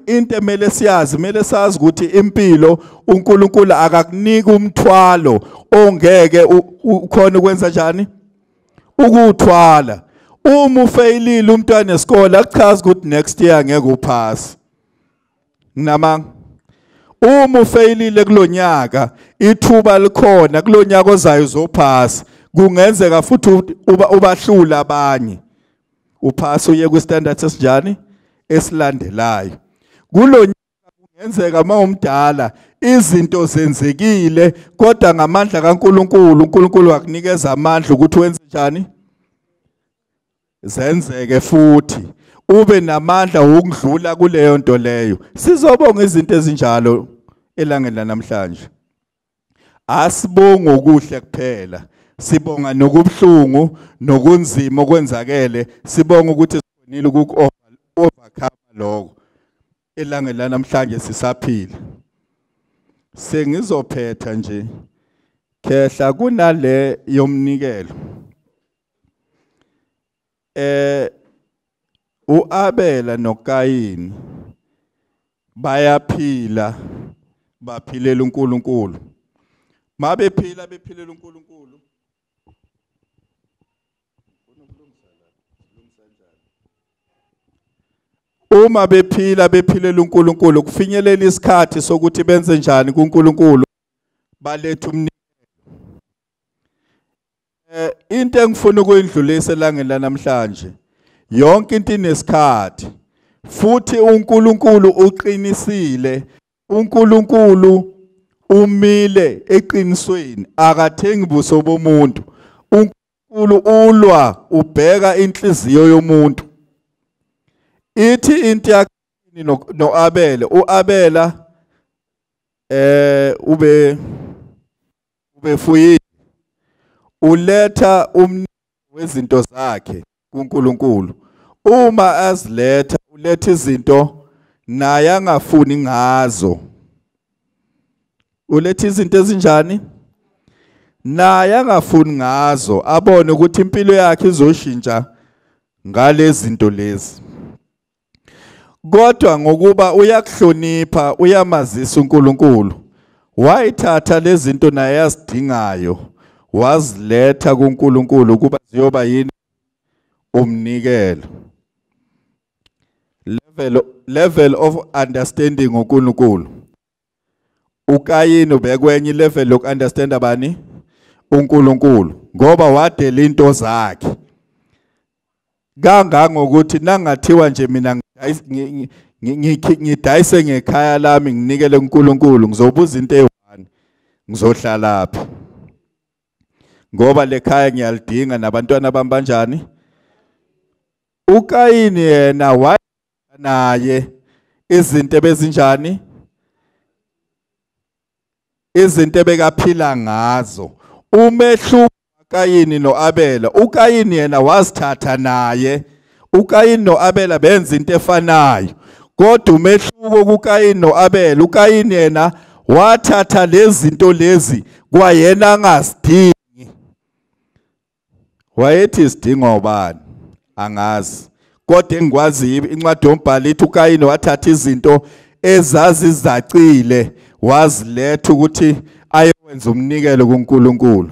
into emele siyazi, kumele sazi ukuthi impilo uNkulunkulu akakunika umthwalo ongeke ukhona ukwenza njani ukuthwala. Uma ufailile umntwana esikole akuchazi ukuthi next year ngeke uphase. nginamanga. Uma ufeyilile kulonyaka ithuba likhona kulonyaka ozayo uzophasa, kungenzeka futhi ubahlula abanye uphasa uye ku standard esinjani esilandelayo. Kulonyaka kungenzeka mawumdala izinto zenzekile kodwa ngamandla kaNkuluNkulu, uNkulunkulu akunikeza amandla ukuthi wenze njani zenzeke futhi ube namandla ukudlula kuleyo nto leyo. Sizobonga izinto ezinjalo elangeni lanamhlanje. Asibonga okuhle kuphela, sibonga nokubhlungu nokunzima okwenzakele, sibonga ukuthi sikhonile overcome lokho elangeni lanamhlanje sisaphila. Sengizophetha nje khehla kunale yomnikelo. uAbela noKayini bayaphila, baphilela uNkulunkulu. Mabephila bephilela uNkulunkulu. Uma bephila bephilela uNkulunkulu kufinyelela isikhathi sokuthi benze njani kuNkulunkulu balethe umnikelo. Into engifuna ukuyindlulisa elangeni lanamhlanje, yonke into inesikhathi futhi uNkulunkulu uqinisile, uNkulunkulu umile eqinisweni, akathengi buso bomuntu. uNkulunkulu ulwa ubheka inhliziyo yomuntu. Ithi into yakini noAbela, uAbela ubefuyile, uletha umnikelo wezinto zakhe kuNkulunkulu. Uma aziletha uletha izinto naye angafuni ngazo. Uletha izinto ezinjani? Naye angafuni ngazo, abone ukuthi impilo yakhe izoshintsha ngalezi zinto lezi. Kodwa ngokuba uyakuhlonipha, uyamazisa uNkulunkulu, wayithatha lezi zinto naye yazidingayo, waziletha kuNkulunkulu ukuba ziyoba yini umnikelo. Level of understanding uNkulunkulu. uKayini ubekwenye level of understand abani uNkulunkulu ngoba wadela into zakhe. Kangangokuthi nangathiwa nje mina ngidayise ngekhaya lami nginikele uNkulunkulu, ngizobuza into eyi-1, ngizohlala lapha ngoba lekhaya ngiyalidinga nabantwana bami banjani. uKayini yena naye izinto ebezinjani, izinto ebekaphila ngazo. Umehluko uKayini noAbela, uKayini yena wazithatha naye, uKayini noAbela benza into efanayo, kodwa umehluko kuKayini noAbela, uKayini yena wathatha lezi zinto lezi kwayena angazidingi. Wayethi isidingo ubani angazi, kodwa engikwazi incwadi yombhalo ithi uKayini wathatha izinto ezazizacile waziletha ukuthi ayenze umnikelo kuNkulunkulu.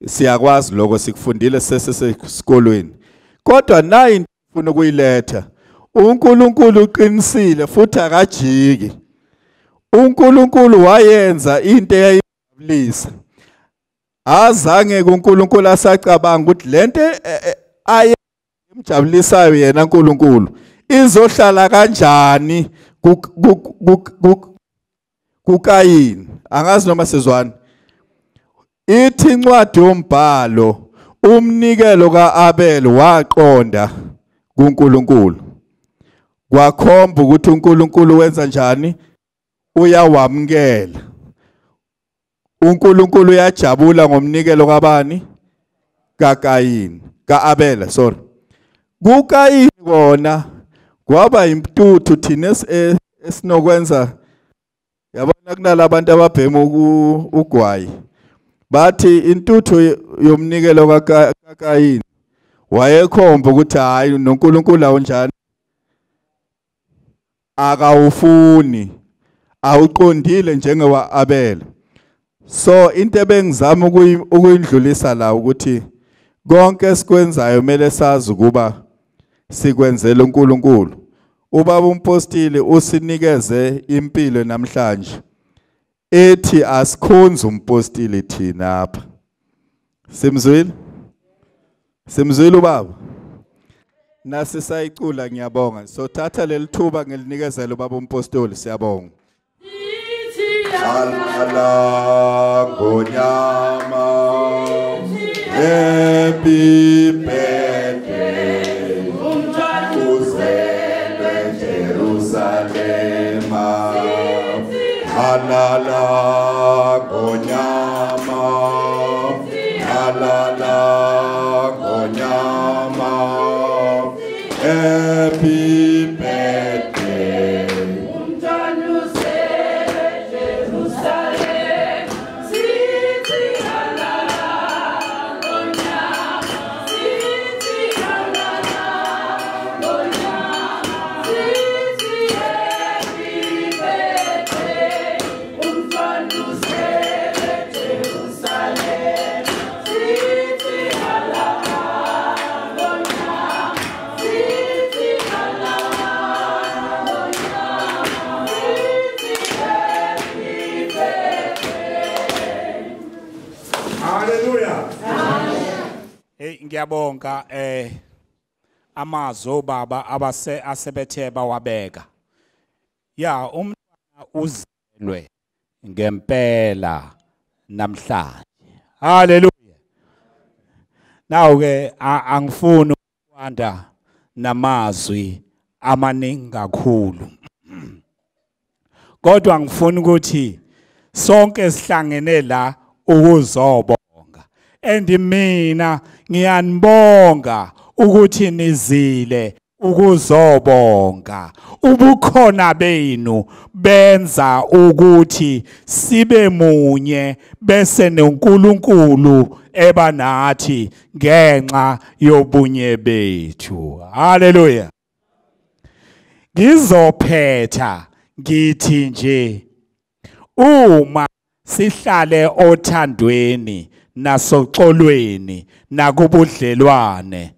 Siyakwazi lokho, sikufundile sesesikolweni. Kodwa nayi into ufuna ukuyiletha, uNkulunkulu uqinisile futhi akajiki. uNkulunkulu wayenza into eyayijabulisa. Azange kuNkulunkulu asacabanga ukuthi lento ayemjabulisayo yena uNkulunkulu izohlala kanjani kuKayini. Angazi noma sizwana. Ithi incwadi yombhalo umnikelo kaAbel waqonda kuNkulunkulu. Kwakhomba ukuthi uNkulunkulu wenza njani, uyawamkela. uNkulunkulu uyajabula ngomnikelo kabani, kaKayini, kaAbela sorry. kuKayini kona kwaba imputhu thina esinokwenza. Yabona kunalabantu ababhema ugwayi, bathi intuthu yomnikelo kaKayini wayekhomba ukuthi hayi noNkulunkulu awunjani, akawufuni, awuqondile njengewaAbela. So into ebengizama ukuyindlulisa la ukuthi konke esikwenzayo kumele sazi ukuba sikwenzela uNkulunkulu. Ubaba umpostile usinikeze impilo namhlanje. Ethi asikhonze umpostile thina apha. Simzwile? Simzwile ubaba? Nasisayicula ngiyabonga. So thatha leli thuba ngilinikezela ubaba umpostoli siyabonga. Alala ngonyama happy birthday uzelwe Jerusalem alala ngonyama alala ngonyama happy birthday ngiyabonga amazo baba asebethe bawabeka ya umntwana uzelwe ngempela namhlanje haleluya nawo ke angifuni ukwanda namazwi amaningi kakhulu kodwa ngifuna ukuthi sonke sihlangene la ukuzobonga and mina ngiyanibonga ukuthi nizile ukuzobonga ubukhona benu benza ukuthi sibe munye bese noNkulunkulu ebanathi ngenxa yobunye bethu haleluya ngizophetha ngithi nje uma sihlale othandweni nasoxolweni nakubudlelwane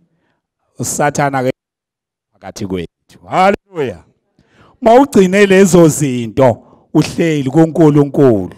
usathana ke phakathi kwethu haleluya mawugcine lezo zinto uhleli kuNkulunkulu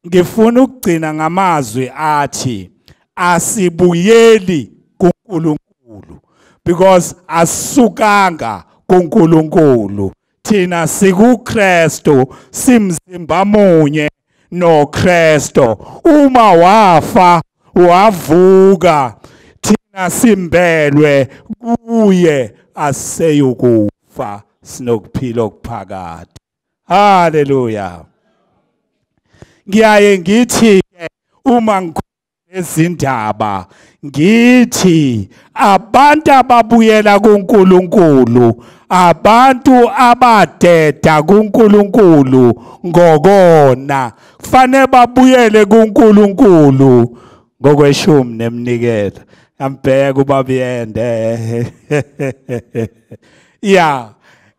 ngifuna ukugcina ngamazwi athi asibuyeli kuNkulunkulu because asukanga kuNkulunkulu thina sikuKristu simzimba munye noKristu uma wafa wavuka thina simbelwe kuye aseyukufa sinokuphila okuphakade haleluya ngiyaye ngithi uma ngizindaba ngithi abantu ababuyela kuNkulunkulu abantu abadeda kuNkulunkulu ngokona kufanele babuyele kuNkulunkulu ngokweshumi nemnikelo ambheka ubabiyende ya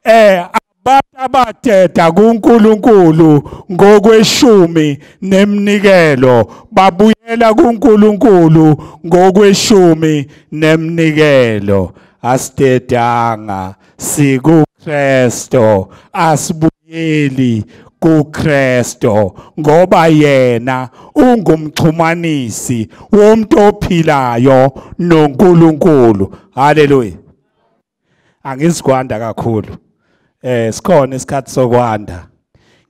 abantu abadeda kuNkulunkulu ngokweshumi nemnikelo babuyela kuNkulunkulu ngokweshumi nemnikelo asidedanga sikuKristu asibuyeli kuKristu ngoba yena ungumxhumanisi womuntu ophilayo noNkulunkulu haleluya angisikwanda kakhulu sikhona isikhathi sokwanda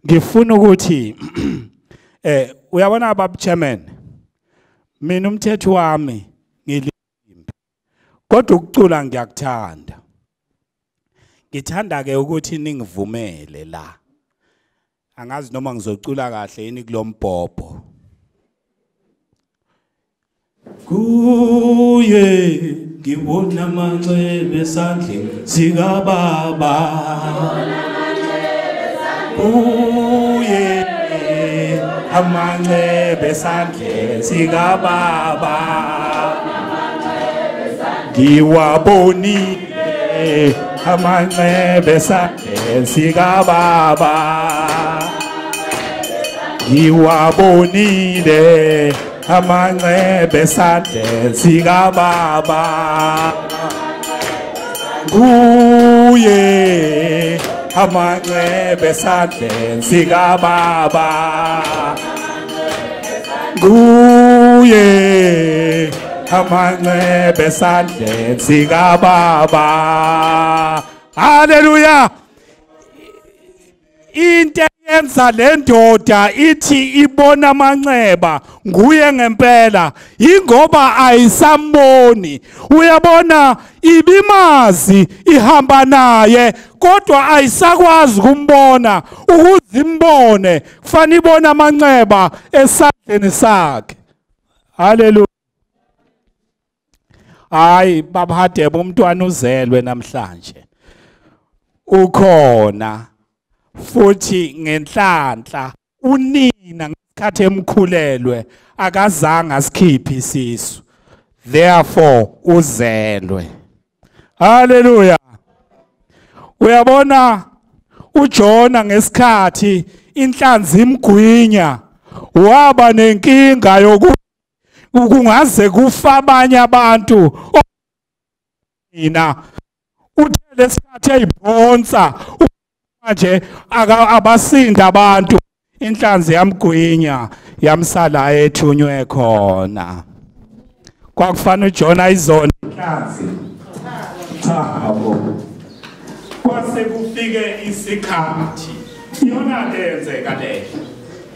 ngifuna ukuthi uyabona baba chairman mina umthetho wami ngilimbi kodwa ukucula ngiyakuthanda ngithanda ke ukuthi ningivumele la angazi noma ngizocula kahle yini kulombhobho kuye ngibona amanxeba esandleni sikaBaba kuye amanxeba esandleni sikaBaba ngiwabonile amanxeba esandleni sikaBaba ngiwabonile amanxeba esandleni sikaBaba Nguye amanxeba esandleni sikaBaba. Nguye amanxeba esandleni sikaBaba. Hallelujah. Into yenza le ndoda ithi ibona amanxeba nguye ngempela ingoba ayisamboni. Uyabona ibimazi ihamba naye kodwa ayisakwazi ukumbona. Ukuze imbone kufanele ibone amanxeba esandleni sakhe. Hallelujah. Hayi babahadebe umntwana uzelwe namhlanje. Ukhona futhi ngenhlanhla unina ngesikhathi emkhulelwe akazange asikhiphe isisu. Therefore uzelwe. Hallelujah. Uyabona uJona ngesikhathi inhlanzi imgwinya waba nenkinga yokuthi kungaze kufa abanye abantu. Ina uthe lesikhathi eyibhonsa manje abasinda abantu, inhlanzi yamgwinya yamsala ethunywe khona. Kwakufanele uJona izona inhlanzi. Chabo. Kwase kufike isikhathi iyona lenzeka le.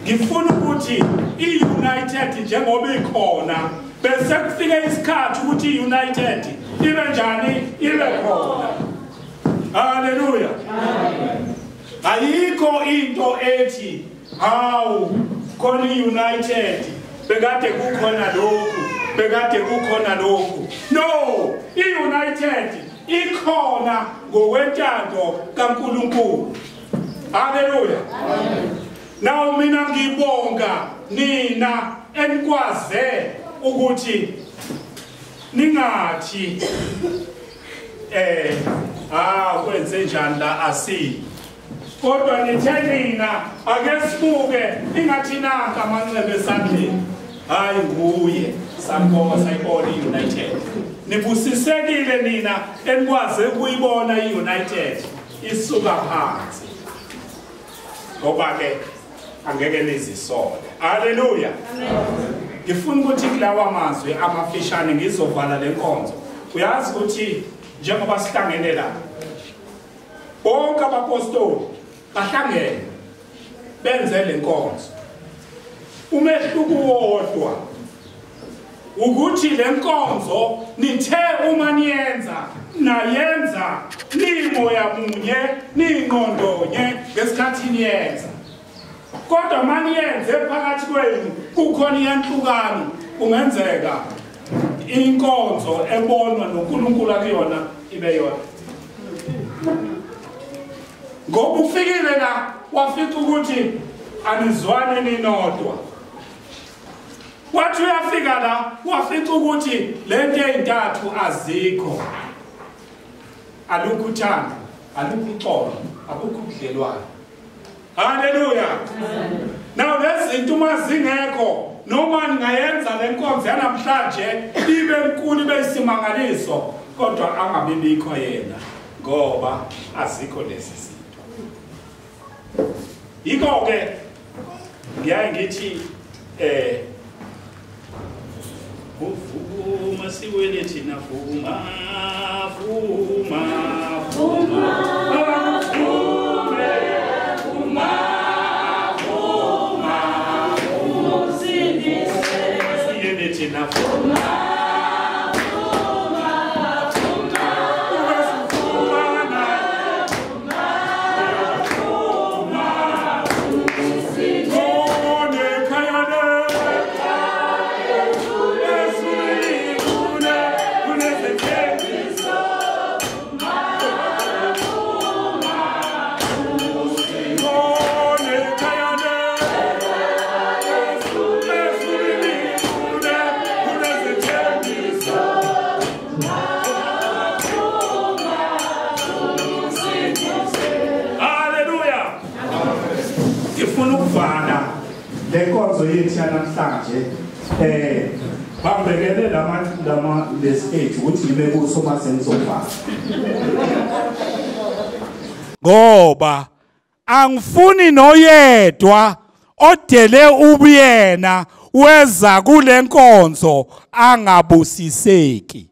Ngifuna ukuthi iUnited njengoba ikhona bese kufike isikhathi ukuthi iUnited ibe njani ibe khona. Hallelujah. Amen. Ayikho into ethi hawu khona iUnited bekade kukhona lokhu bekade kukhona lokhu. No, iUnited ikhona ngokwentando kaNkulunkulu. Hallelujah. Amen. Now mina ngibonga nina enikwaze ukuthi ningathi kwenze njani la asi. Kodwa nithenina ake sibuke ingathi nanga amanxeba esandleni. Hayi nguye sankomo sayibona iUnited. Nibusisekile nina enikwaze ukuyibona iUnited isuka phansi. Ngoba ke angeke nizisole. Hallelujah. Amen. Ngifuna ukuthi kulawa mazwi amafishane ngizovala lenkonzo. Uyazi ukuthi njengoba sihlangene la bonke abapostoli bahlangene benze lenkonzo. Umehluko wodwa ukuthi lenkonzo nithe uma niyenza nayenza nimoya munye ningqondonye ngesikhathi niyenza. Kodwa maniyenze phakathi kwenu kukhona iyanhlukano kungenzeka inkonzo ebonwa noNkulunkulu akuyona ibe yona. Ngoba ufikile la wafica ukuthi anizwane ninodwa. Wathi uyafika la wafica ukuthi lento ezintathu azikho. Alukho uthando, alukho uxolo, akukho ubudlelwano. Hallelujah. Now lezinto uma zingekho noma ningayenza lenkonzo yanamhlanje ibe enkulu ibe isimangaliso kodwa angabibikho yena ngoba azikho lezi zinto. Yikho ke ngiyaye ngithi uvuma siwele thina vuma vuma vuma lenkonzo yethu yanamhlanje Bangibekele lama lestage ukuthi ngibe kuso mase ngizofaka. Ngoba angifuni noyedwa odele ubuyena weza kule nkonzo angabusiseki.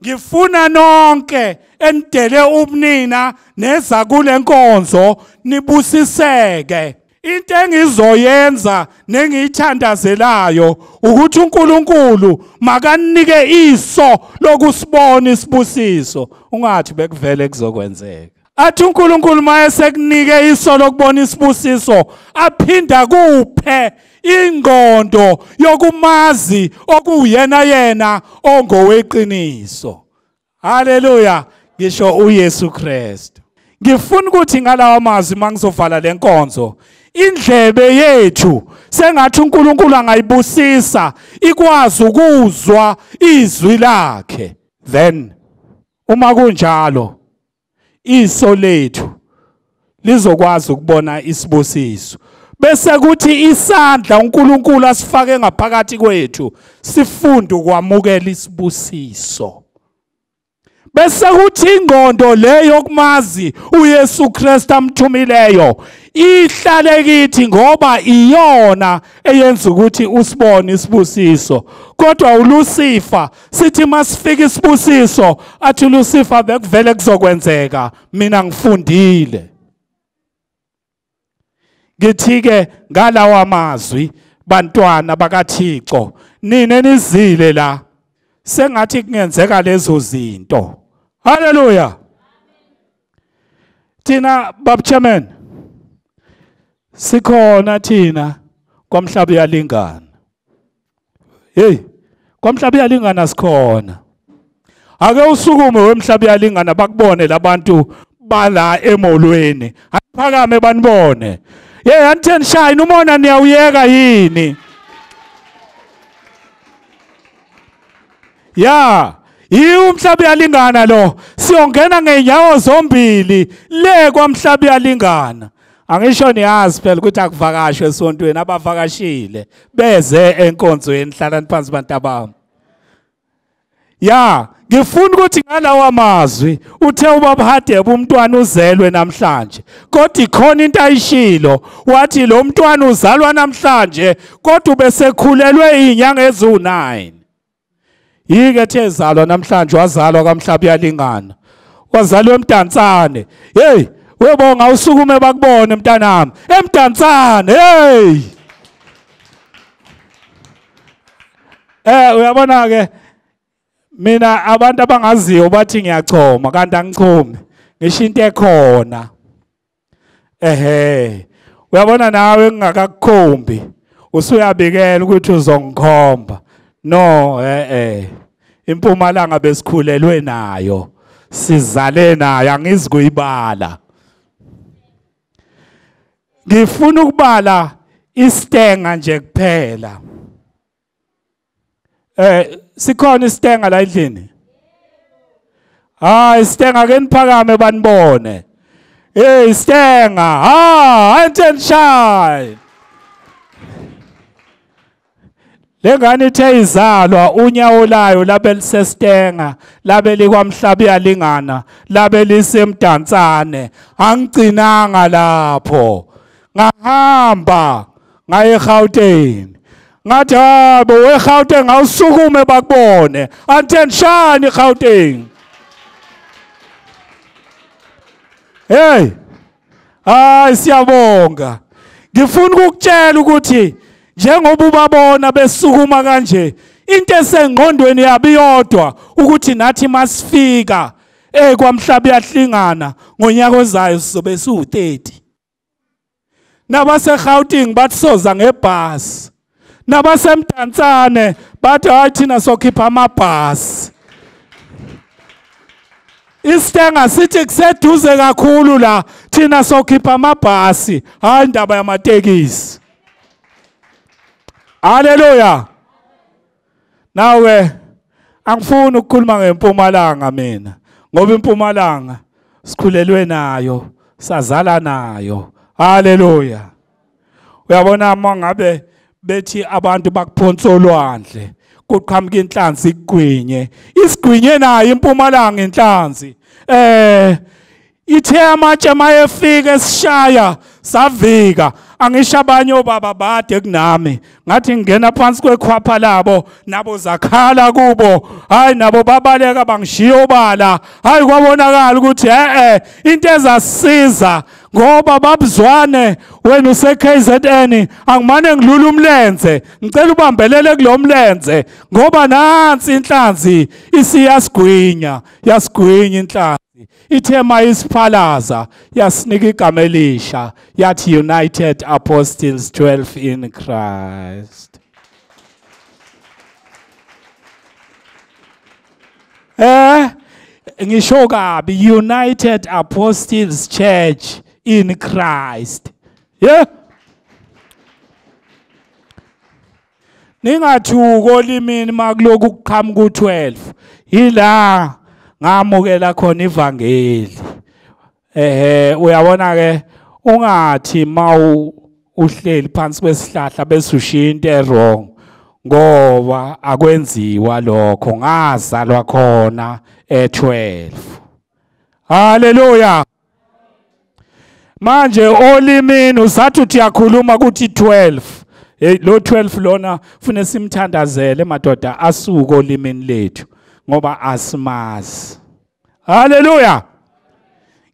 Ngifuna nonke enidele ubunina neza kule nkonzo nibusiseke. Into engizoyenza nengiyithandazelayo ukuthi uNkulunkulu makanike iso lokusibona isibusiso. Ungathi bekuvele kuzokwenzeka. Athi uNkulunkulu mayesekunike iso lokubona isibusiso aphinda kuphe ingqondo yokumazi okuyena yena ongoweqiniso. Haleluya, ngisho uYesu Kristu. Ngifuna ukuthi ngalawa mazwi mangizovala lenkonzo indlebe yethu sengathi uNkulunkulu angayibusisa ikwazi ukuzwa izwi lakhe. Then uma kunjalo iso lethu lizokwazi ukubona isibusiso. Bese kuthi isandla uNkulunkulu asifake ngaphakathi kwethu sifunde ukwamukela isibusiso. Bese kuthi ingqondo leyo yokumazi uYesu Kristu amthumileyo ihlale kithi ngoba iyona eyenza ukuthi usibone isibusiso. Kodwa uLucifer sithi masifika isibusiso athi uLucifer bekuvele kuzokwenzeka mina ngifundile. Ngithi-ke ngalawa mazwi bantwana bakaThixo nine nizile la sengathi kungenzeka lezo zinto. Haleluya. Thina Baba Chairman sikhona thina kwaMhlaba Iyalingana. Hey, kwaMhlaba Iyalingana sikhona. Ake usukume weMhlaba Iyalingana bakubone labantu bala emolweni. Aphakame banibone. Hey, antheni shine umona niyawuyeka yini? Ya, uMhlaba Iyalingana lo siyongena ngeenyawo zombili le kwaMhlaba Iyalingana. Angisho niyazi phela ukuthi akuvakashwe esontweni abavakashile beze enkonzweni hlalani phansi bantabami. Ya, ngifuna ukuthi ngalawa mazwi uthe ubaba Hadebe umntwana uzelwe namhlanje. Kodwa ikhona into ayishilo wathi lo mntwana uzalwa namhlanje kodwa ubesekhulelwe izinyanga ezu9. Yike thezalwa namhlanje wazalwa kwaMhlaba Iyalingana. Wazalwa eMdantsane. Hey, webonga usukume bakubone mntanami. eMdantsane, hey. Uyabona ke mina abantu abangaziyo bathi ngiyachoma kanti angichomi. Ngisho into ekhona. Uyabona nawe ngingakakukhombi usuyabikela ukuthi uzongikhomba. No, Impumalanga besikhulelwe nayo. Sizale nayo angizi kuyibala. Ngifuna ukubala istenga nje kuphela. Sikhona istenga la endlini. Istenga ke niphakame banibone. Hey, istenga. Attention. Lengane ithe izalwa unyawo layo labe lisestenga labe likwaMhlaba Iyalingana labe lisemdantsane angigcinanga lapho ngahamba ngaye eGauteng ngathi habo weGauteng ngawusukume bakubone attention eGauteng. Hey, siyabonga. Ngifuna ukukutshela ukuthi njengoba ubabona besukuma kanje into esengqondweni yabi yodwa ukuthi nathi masifika kwaMhlaba Iyalingana ngonyaka ozayo sizobe su30. NabaseGauteng bathi soza ngebhasi. Nabasemdantsane bathi hayi thina sokhipha amabhasi. Istenga sithi kuseduze kakhulu la thina sokhipha amabhasi hayi indaba yamatekisi. Haleluya. Nawe angifuni ukukhuluma ngeMpumalanga mina ngoba iMpumalanga sikhulelwe nayo sazala nayo. Haleluya. Uyabona mangabe bethi abantu bakuphonsa olwandle kuqhamuka inhlanzi igwinye isigwinye nayo impumalanga inhlanzi ithe amatshe mayefika esishaya savika angisho abanye obaba bade kunami ngathi ngingena phansi kwekhwapha labo nabo zakhala kubo hayi nabo babaleka bangishiya obala hayi kwabonakala ukuthi into ezasiza ngoba babuzwane wena use-KZN angimane ngilula umlenze ngicela ubambelele kulomlenze ngoba nansi inhlanzi isiyasigwinya yasigwinya inhlanzi ithe mayisiphalaza yasinika igama elisha yathi United Apostles 12 in Christ. Ngisho kabi United Apostles Church in Christ. Yeah. Ningathuko olimini makuloku kuqhamuka u12 ila ngamukela khona ivangeli. Uyabona ke ungathi uhleli phansi kwesihlahla bese ushiya into wrong ngoba akwenziwa lokho ngazalwa khona e12. Haleluya. Manje olimini usathi uyakhuluma ukuthi 12 lo 12 lona ufune simthandazele madoda asuke olimini lethu ngoba asimazi. Haleluya.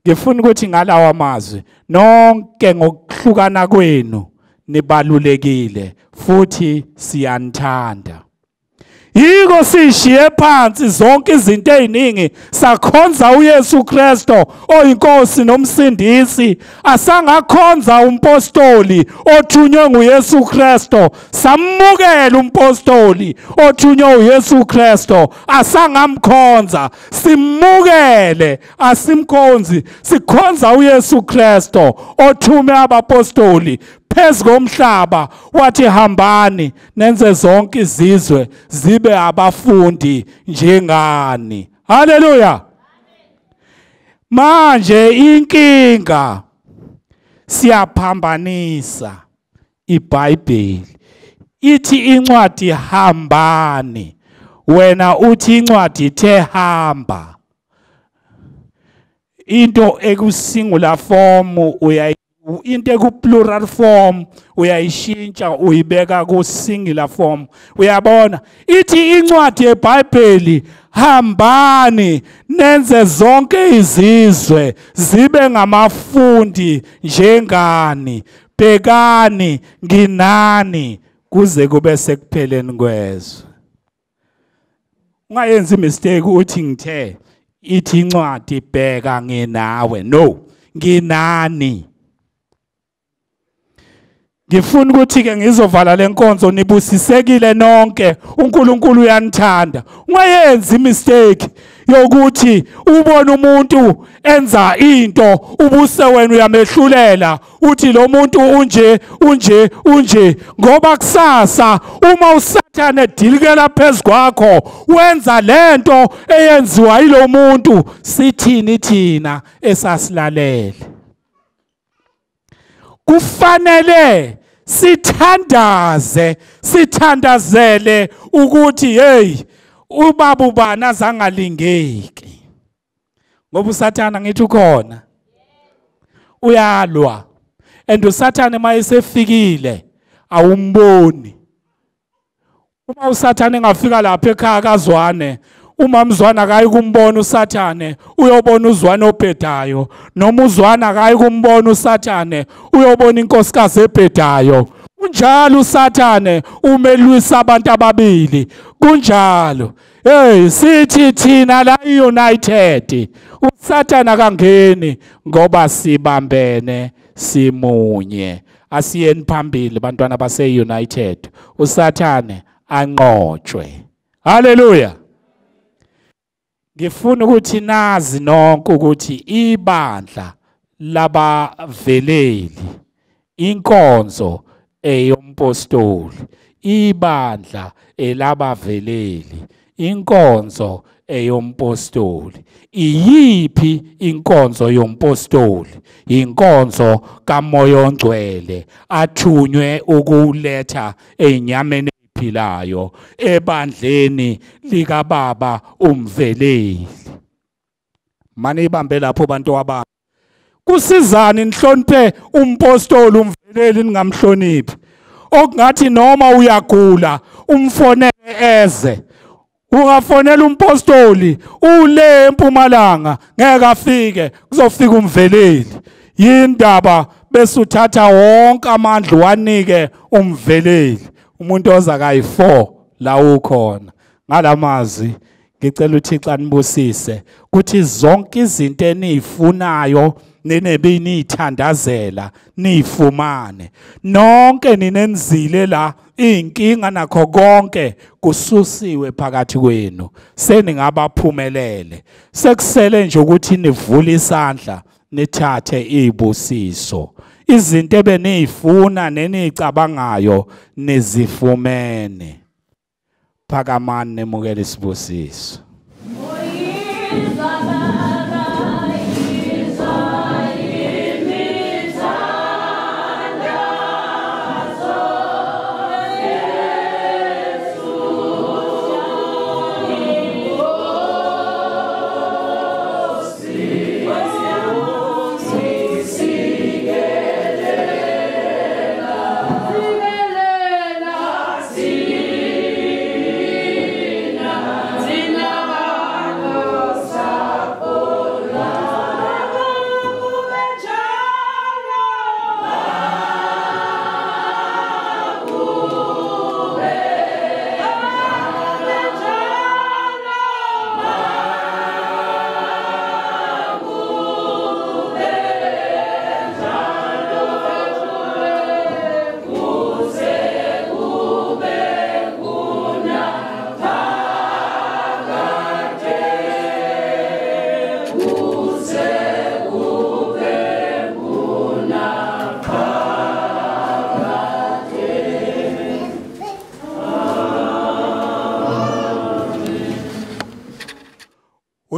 Ngifuna ukuthi ngalawa amazwi nonke ngokuhlukana kwenu nibalulekile futhi siyanithanda. Yiko sishiye phansi zonke izinto eziningi sakhonza uYesu Kristo oyinkosi nomsindisi asangakhonza umpostoli othunywe nguYesu Kristo samukela umpostoli othunywe uYesu Kristo asangamkhonza simukele asimkhonzi sikhonza uYesu Kristo othume abapostoli phezu komhlaba wathi hambani nenze zonke izizwe zibe abafundi njengani. Haleluya. Manje inkinga siyaphambanisa iBhayibheli ithi incwadi hambani wena uthi incwadi ithe hamba. Into ekusingular form into eku-plural form uyayishintsha uyibeka ku-singular form. Uyabona ithi incwadi yeBhayibheli hambani nenze zonke izizwe zibe ngamafundi njengani bhekani nginani kuze kube sekupheleni kwezwe. Ungayenzi mistake uthi ngithe ithi incwadi bheka nginawe. No, nginani. Ngifuna ukuthi ke ngizovala lenkonzo nibusisekile nonke uNkulunkulu uyanithanda. Ungayenzi mistake yokuthi ubone umuntu enza into ubuse wena uyamehlulela uthi lo muntu unje ngoba kusasa uma uSathane edilikela phezukwakho wenza lento eyenziwa yilo muntu sithini thina esasilalele. Kufanele sithandazele ukuthi hey ubaba ubani azangalingeki ngoba uSathane ngithi ukhona uyalwa and uSathane mayesefikile awumboni. Uma uSathane engafika lapha ekhaya kaZwane uma Mzwane akayi kumbona uSathane uyobona uZwane obhedayo noma uZwane akayi kumbona uSathane uyobona inkosikazi ebhedayo. Kunjalo uSathane umelwisa abantu ababili kunjalo. Hey sithi thina la United uSathane akangeni ngoba sibambene simunye. Asiyeni phambili bantwana base United uSathane anqotshwe. Haleluya. Ngifuna ukuthi nazi nonke ukuthi ibandla labaveleli inkonzo eyompostoli ibandla elabaveleli inkonzo eyompostoli. Iyiphi inkonzo yompostoli? Inkonzo kaMoya oNgcwele athunywe ukuletha enyameni eliphilayo ebandleni likaBaba umveleli. Manje ibambe lapho bantu wabami. Kusizani nihloniphe umpostoli umveleli ningamhloniphi. Okungathi noma uyagula umfonele eze. Ungafonela umpostoli ule eMpumalanga ngeke afike kuzofika umveleli. Yindaba bese uthatha wonke amandla wanike umveleli. Umuntu oza kayi4 la ukhona. Ngalamazwi ngicela uThixo anibusise ukuthi zonke izinto enizifunayo nenebinithandazela nifumane. Nonke ninenzile la inkinga nakho konke kususiwe phakathi kwenu. Seningabaphumelele. Sekusele nje ukuthi nivule isandla nithathe izibusiso. Izinto ebenizifuna nenicabangayo nizifumene. Phakamani nemukele isibusiso.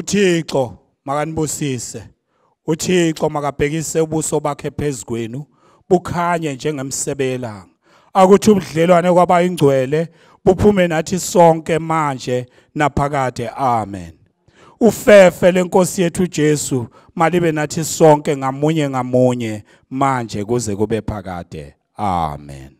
uThixo makanibusise. uThixo makabhekise ubuso bakhe phezulu bukhanye njengemsebelanga. Akuthi ubudlelwane kwabayingcwele buphume nathi sonke manje naphakade. Amen. Ufefe lenkosi yethu Jesu malibe nathi sonke ngamunye ngamunye manje kuze kube phakade. Amen.